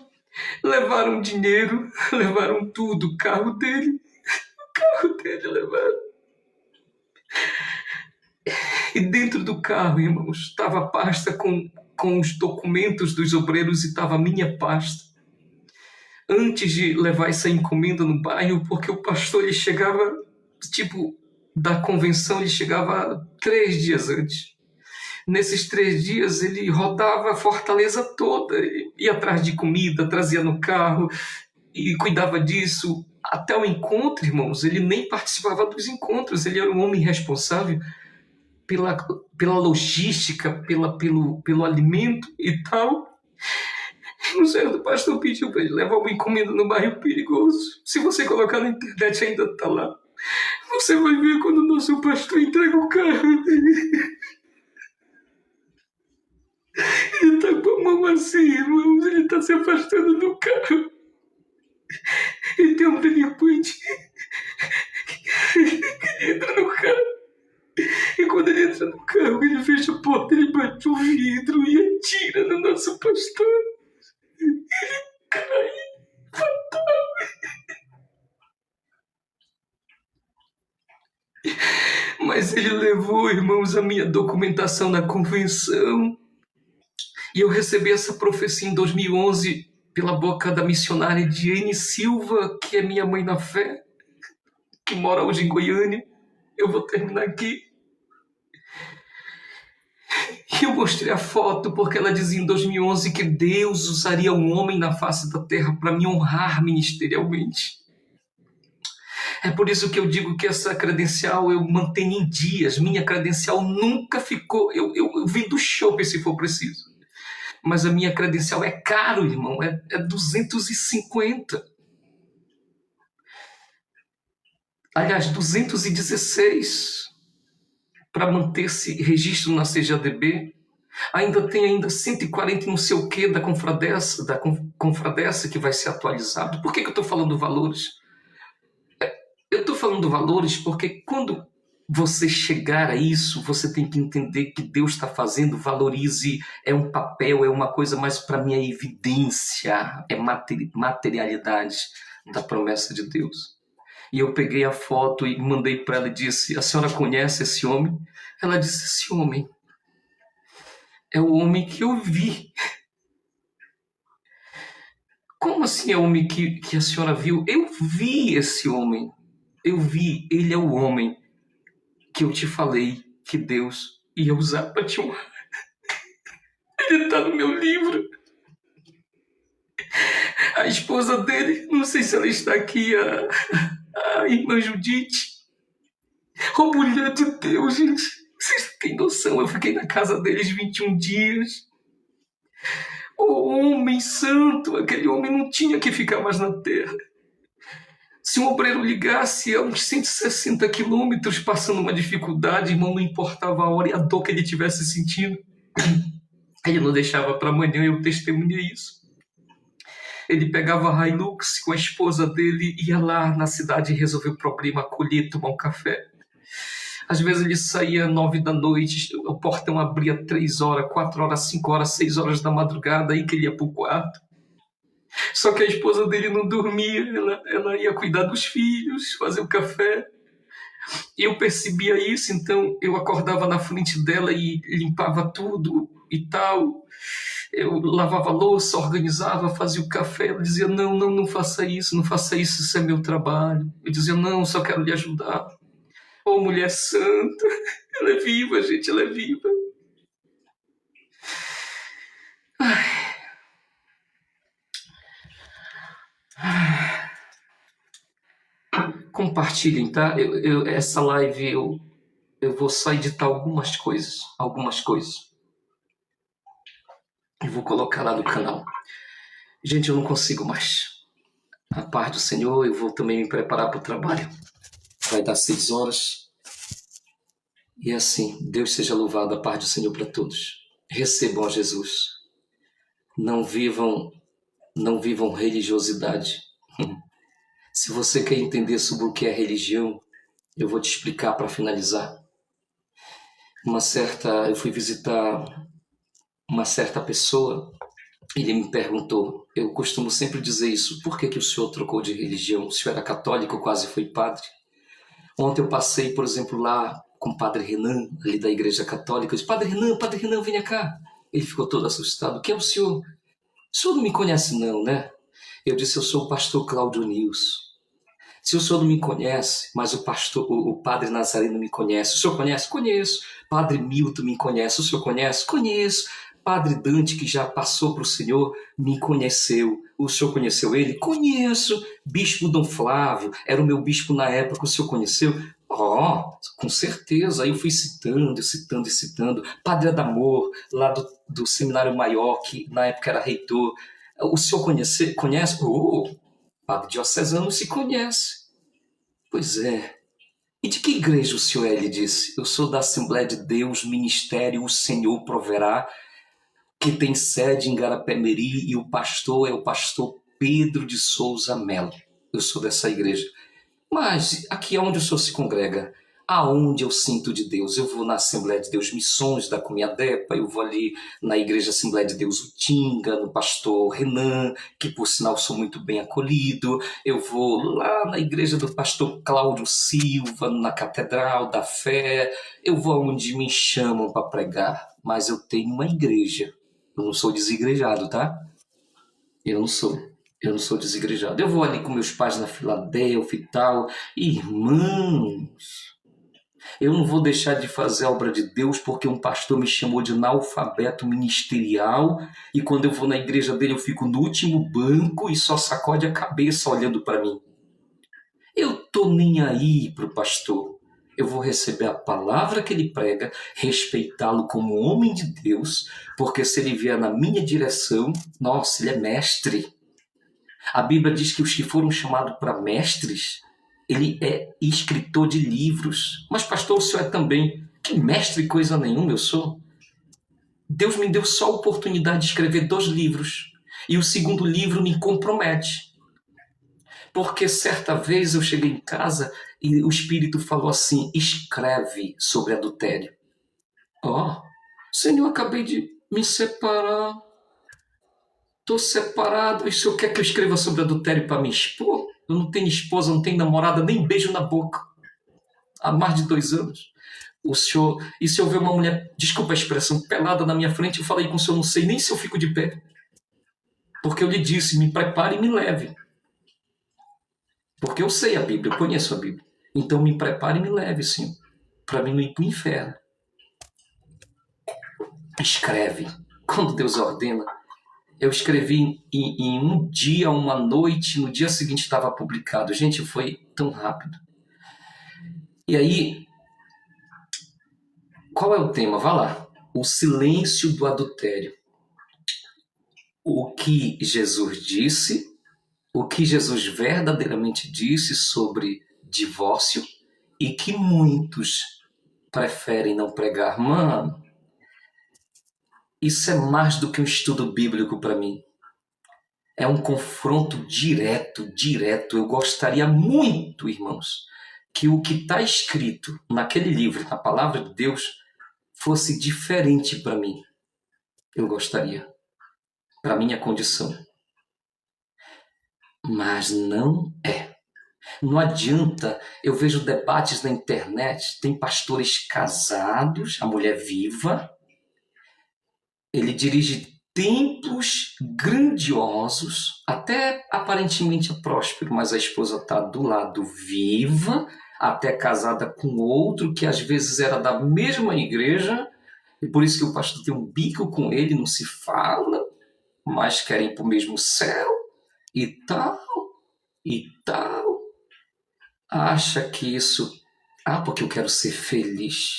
levaram dinheiro, levaram tudo, o carro dele levaram. E dentro do carro, irmãos, estava a pasta com os documentos dos obreiros e estava a minha pasta. Antes de levar essa encomenda no bairro, porque o pastor ele chegava, da convenção, ele chegava 3 dias antes. Nesses 3 dias, ele rodava a Fortaleza toda, ia atrás de comida, trazia no carro e cuidava disso. Até o encontro, irmãos, ele nem participava dos encontros, ele era um homem responsável pela logística, pelo alimento e tal. Um certo pastor pediu para ele levar uma encomenda no bairro Perigoso. Se você colocar na internet, ainda está lá. Você vai ver quando o nosso pastor entrega o carro. Ele está com a mão assim, irmãos. Ele está se afastando do carro. E tem um delinquente que entra no carro. E quando ele entra no carro, ele fecha a porta, ele bate o vidro e atira no nosso pastor. Ele cai fatal. Mas ele levou, irmãos, a minha documentação na convenção. E eu recebi essa profecia em 2011 pela boca da missionária Diene Silva, que é minha mãe na fé, que mora hoje em Goiânia. Eu vou terminar aqui. E eu mostrei a foto porque ela dizia em 2011 que Deus usaria um homem na face da terra para me honrar ministerialmente. É por isso que eu digo que essa credencial eu mantenho em dias. Minha credencial nunca ficou... Eu vim do shopping se for preciso. Mas a minha credencial é caro, irmão. É 250. Aliás, 216 para manter esse registro na CGADB. Ainda tem 140 não sei o que da Confradessa que vai ser atualizado. Por que eu estou falando valores? Eu estou falando valores porque quando você chegar a isso, você tem que entender que Deus está fazendo, valorize, é um papel, é uma coisa mais para minha evidência, é materialidade da promessa de Deus. E eu peguei a foto e mandei para ela e disse, a senhora conhece esse homem? Ela disse, esse homem é o homem que eu vi. Como assim é o homem que a senhora viu? Eu vi esse homem. Eu vi, ele é o homem que eu te falei que Deus ia usar para te honrar. Ele está no meu livro. A esposa dele, não sei se ela está aqui, a irmã Judite. Oh, mulher de Deus, gente. Vocês não têm noção. Eu fiquei na casa deles 21 dias. Oh, homem santo. Aquele homem não tinha que ficar mais na terra. Se um obreiro ligasse a uns 160 quilômetros passando uma dificuldade, irmão, não importava a hora e a dor que ele estivesse sentindo. Ele não deixava para amanhã, eu testemunhei isso. Ele pegava a Hilux com a esposa dele, ia lá na cidade resolver o problema, acolher, tomar um café. Às vezes ele saía 9 da noite, o portão abria 3 horas, 4 horas, 5 horas, 6 horas da madrugada, aí que ele ia para o quarto. Só que a esposa dele não dormia, ela ia cuidar dos filhos, fazer o café. Eu percebia isso, então eu acordava na frente dela e limpava tudo e tal. Eu lavava a louça, organizava, fazia o café. Ela dizia: não, não, não faça isso, não faça isso, isso é meu trabalho. Eu dizia: não, só quero lhe ajudar. Oh, mulher santa, ela é viva, gente, ela é viva. Compartilhem, tá? Essa live eu vou só editar algumas coisas. E vou colocar lá no canal. Gente, eu não consigo mais. A paz do Senhor, eu vou também me preparar para o trabalho. Vai dar 6 horas. E assim, Deus seja louvado, a paz do Senhor para todos. Recebam a Jesus. Não vivam religiosidade. Se você quer entender sobre o que é religião, eu vou te explicar para finalizar. Eu fui visitar uma certa pessoa, ele me perguntou, eu costumo sempre dizer isso, por que o senhor trocou de religião? O senhor era católico, quase foi padre. Ontem eu passei, por exemplo, lá com o padre Renan, ali da igreja católica. Eu disse: Padre Renan, venha cá. Ele ficou todo assustado. Quem é o senhor? O senhor não me conhece não, né? Eu disse: eu sou o pastor Cláudio Nils. Se o senhor não me conhece, mas o padre Nazareno me conhece. O senhor conhece? Conheço. Padre Milton me conhece. O senhor conhece? Conheço. Padre Dante, que já passou para o senhor, me conheceu. O senhor conheceu ele? Conheço. Bispo Dom Flávio, era o meu bispo na época, o senhor conheceu? Com certeza. Aí eu fui citando. Padre Adamor, lá do Seminário Maior, que na época era reitor. O senhor conhece? Padre diocesano se conhece. Pois é. E de que igreja o senhor é? Ele disse: eu sou da Assembleia de Deus, Ministério O Senhor Proverá, que tem sede em Garapé-Meri, e o pastor é o pastor Pedro de Souza Melo. Eu sou dessa igreja. Mas aqui é onde o senhor se congrega. Aonde eu sinto de Deus? Eu vou na Assembleia de Deus Missões da Comiadepa, eu vou ali na Igreja Assembleia de Deus Utinga, no pastor Renan, que por sinal sou muito bem acolhido. Eu vou lá na igreja do pastor Cláudio Silva, na Catedral da Fé. Eu vou aonde me chamam para pregar. Mas eu tenho uma igreja. Eu não sou desigrejado, tá? Eu não sou desigrejado. Eu vou ali com meus pais na Filadélfia e tal. Irmãos, eu não vou deixar de fazer a obra de Deus porque um pastor me chamou de analfabeto ministerial e quando eu vou na igreja dele eu fico no último banco e só sacode a cabeça olhando para mim. Eu tô nem aí pro pastor. Eu vou receber a palavra que ele prega, respeitá-lo como homem de Deus, porque se ele vier na minha direção, nossa, ele é mestre. A Bíblia diz que os que foram chamados para mestres, ele é escritor de livros. Mas pastor, o senhor é também. Que mestre coisa nenhuma eu sou. Deus me deu só a oportunidade de escrever 2 livros. E o segundo livro me compromete. Porque certa vez eu cheguei em casa e o Espírito falou assim: escreve sobre adultério. Senhor, acabei de me separar. Estou separado. E o senhor quer que eu escreva sobre adultério para me expor? Eu não tenho esposa, não tenho namorada, nem beijo na boca. Há mais de 2 anos. E se eu ver uma mulher, desculpa a expressão, pelada na minha frente, eu falei com o senhor, não sei nem se eu fico de pé. Porque eu lhe disse: me prepare e me leve. Porque eu sei a Bíblia, eu conheço a Bíblia. Então me prepare e me leve, Senhor, para mim não ir para o inferno. Escreve. Quando Deus ordena. Eu escrevi em um dia, uma noite, no dia seguinte estava publicado. Gente, foi tão rápido. E aí, qual é o tema? Vá lá. O silêncio do adultério. O que Jesus disse, o que Jesus verdadeiramente disse sobre divórcio e que muitos preferem não pregar. Mano, isso é mais do que um estudo bíblico para mim. É um confronto direto. Eu gostaria muito, irmãos, que o que está escrito naquele livro, na palavra de Deus, fosse diferente para mim. Eu gostaria. Para minha condição. mas não é. Não adianta, eu vejo debates na internet, tem pastores casados, a mulher viva, ele dirige templos grandiosos, até aparentemente é próspero, mas a esposa está do lado viva, até casada com outro que às vezes era da mesma igreja, e por isso que o pastor tem um bico com ele, não se fala, mas querem ir para o mesmo céu, e tal, e tal. Acha que isso. Ah, porque eu quero ser feliz.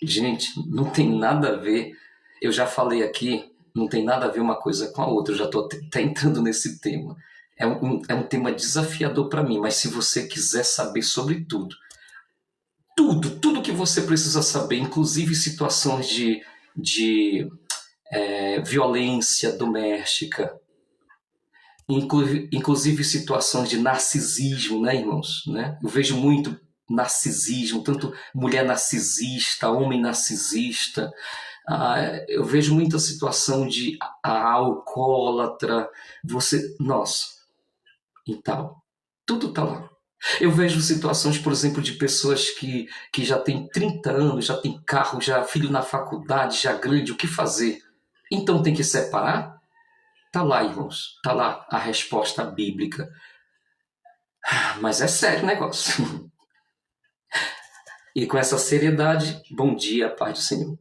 Gente, não tem nada a ver. Eu já falei aqui, não tem nada a ver uma coisa com a outra. Eu já estou até entrando nesse tema. É um tema desafiador para mim, mas se você quiser saber sobre tudo, tudo que você precisa saber, inclusive situações de violência doméstica, inclusive situações de narcisismo, né, irmãos? Né? Eu vejo muito narcisismo, tanto mulher narcisista, homem narcisista. Eu vejo muita situação de alcoólatra. Nossa, e tal. Tudo está lá. Eu vejo situações, por exemplo, de pessoas que já têm 30 anos, já tem carro, já filho na faculdade, já grande, o que fazer? Então tem que separar? Tá lá, irmãos, tá lá a resposta bíblica. Mas é sério o negócio. E com essa seriedade, bom dia, paz do Senhor.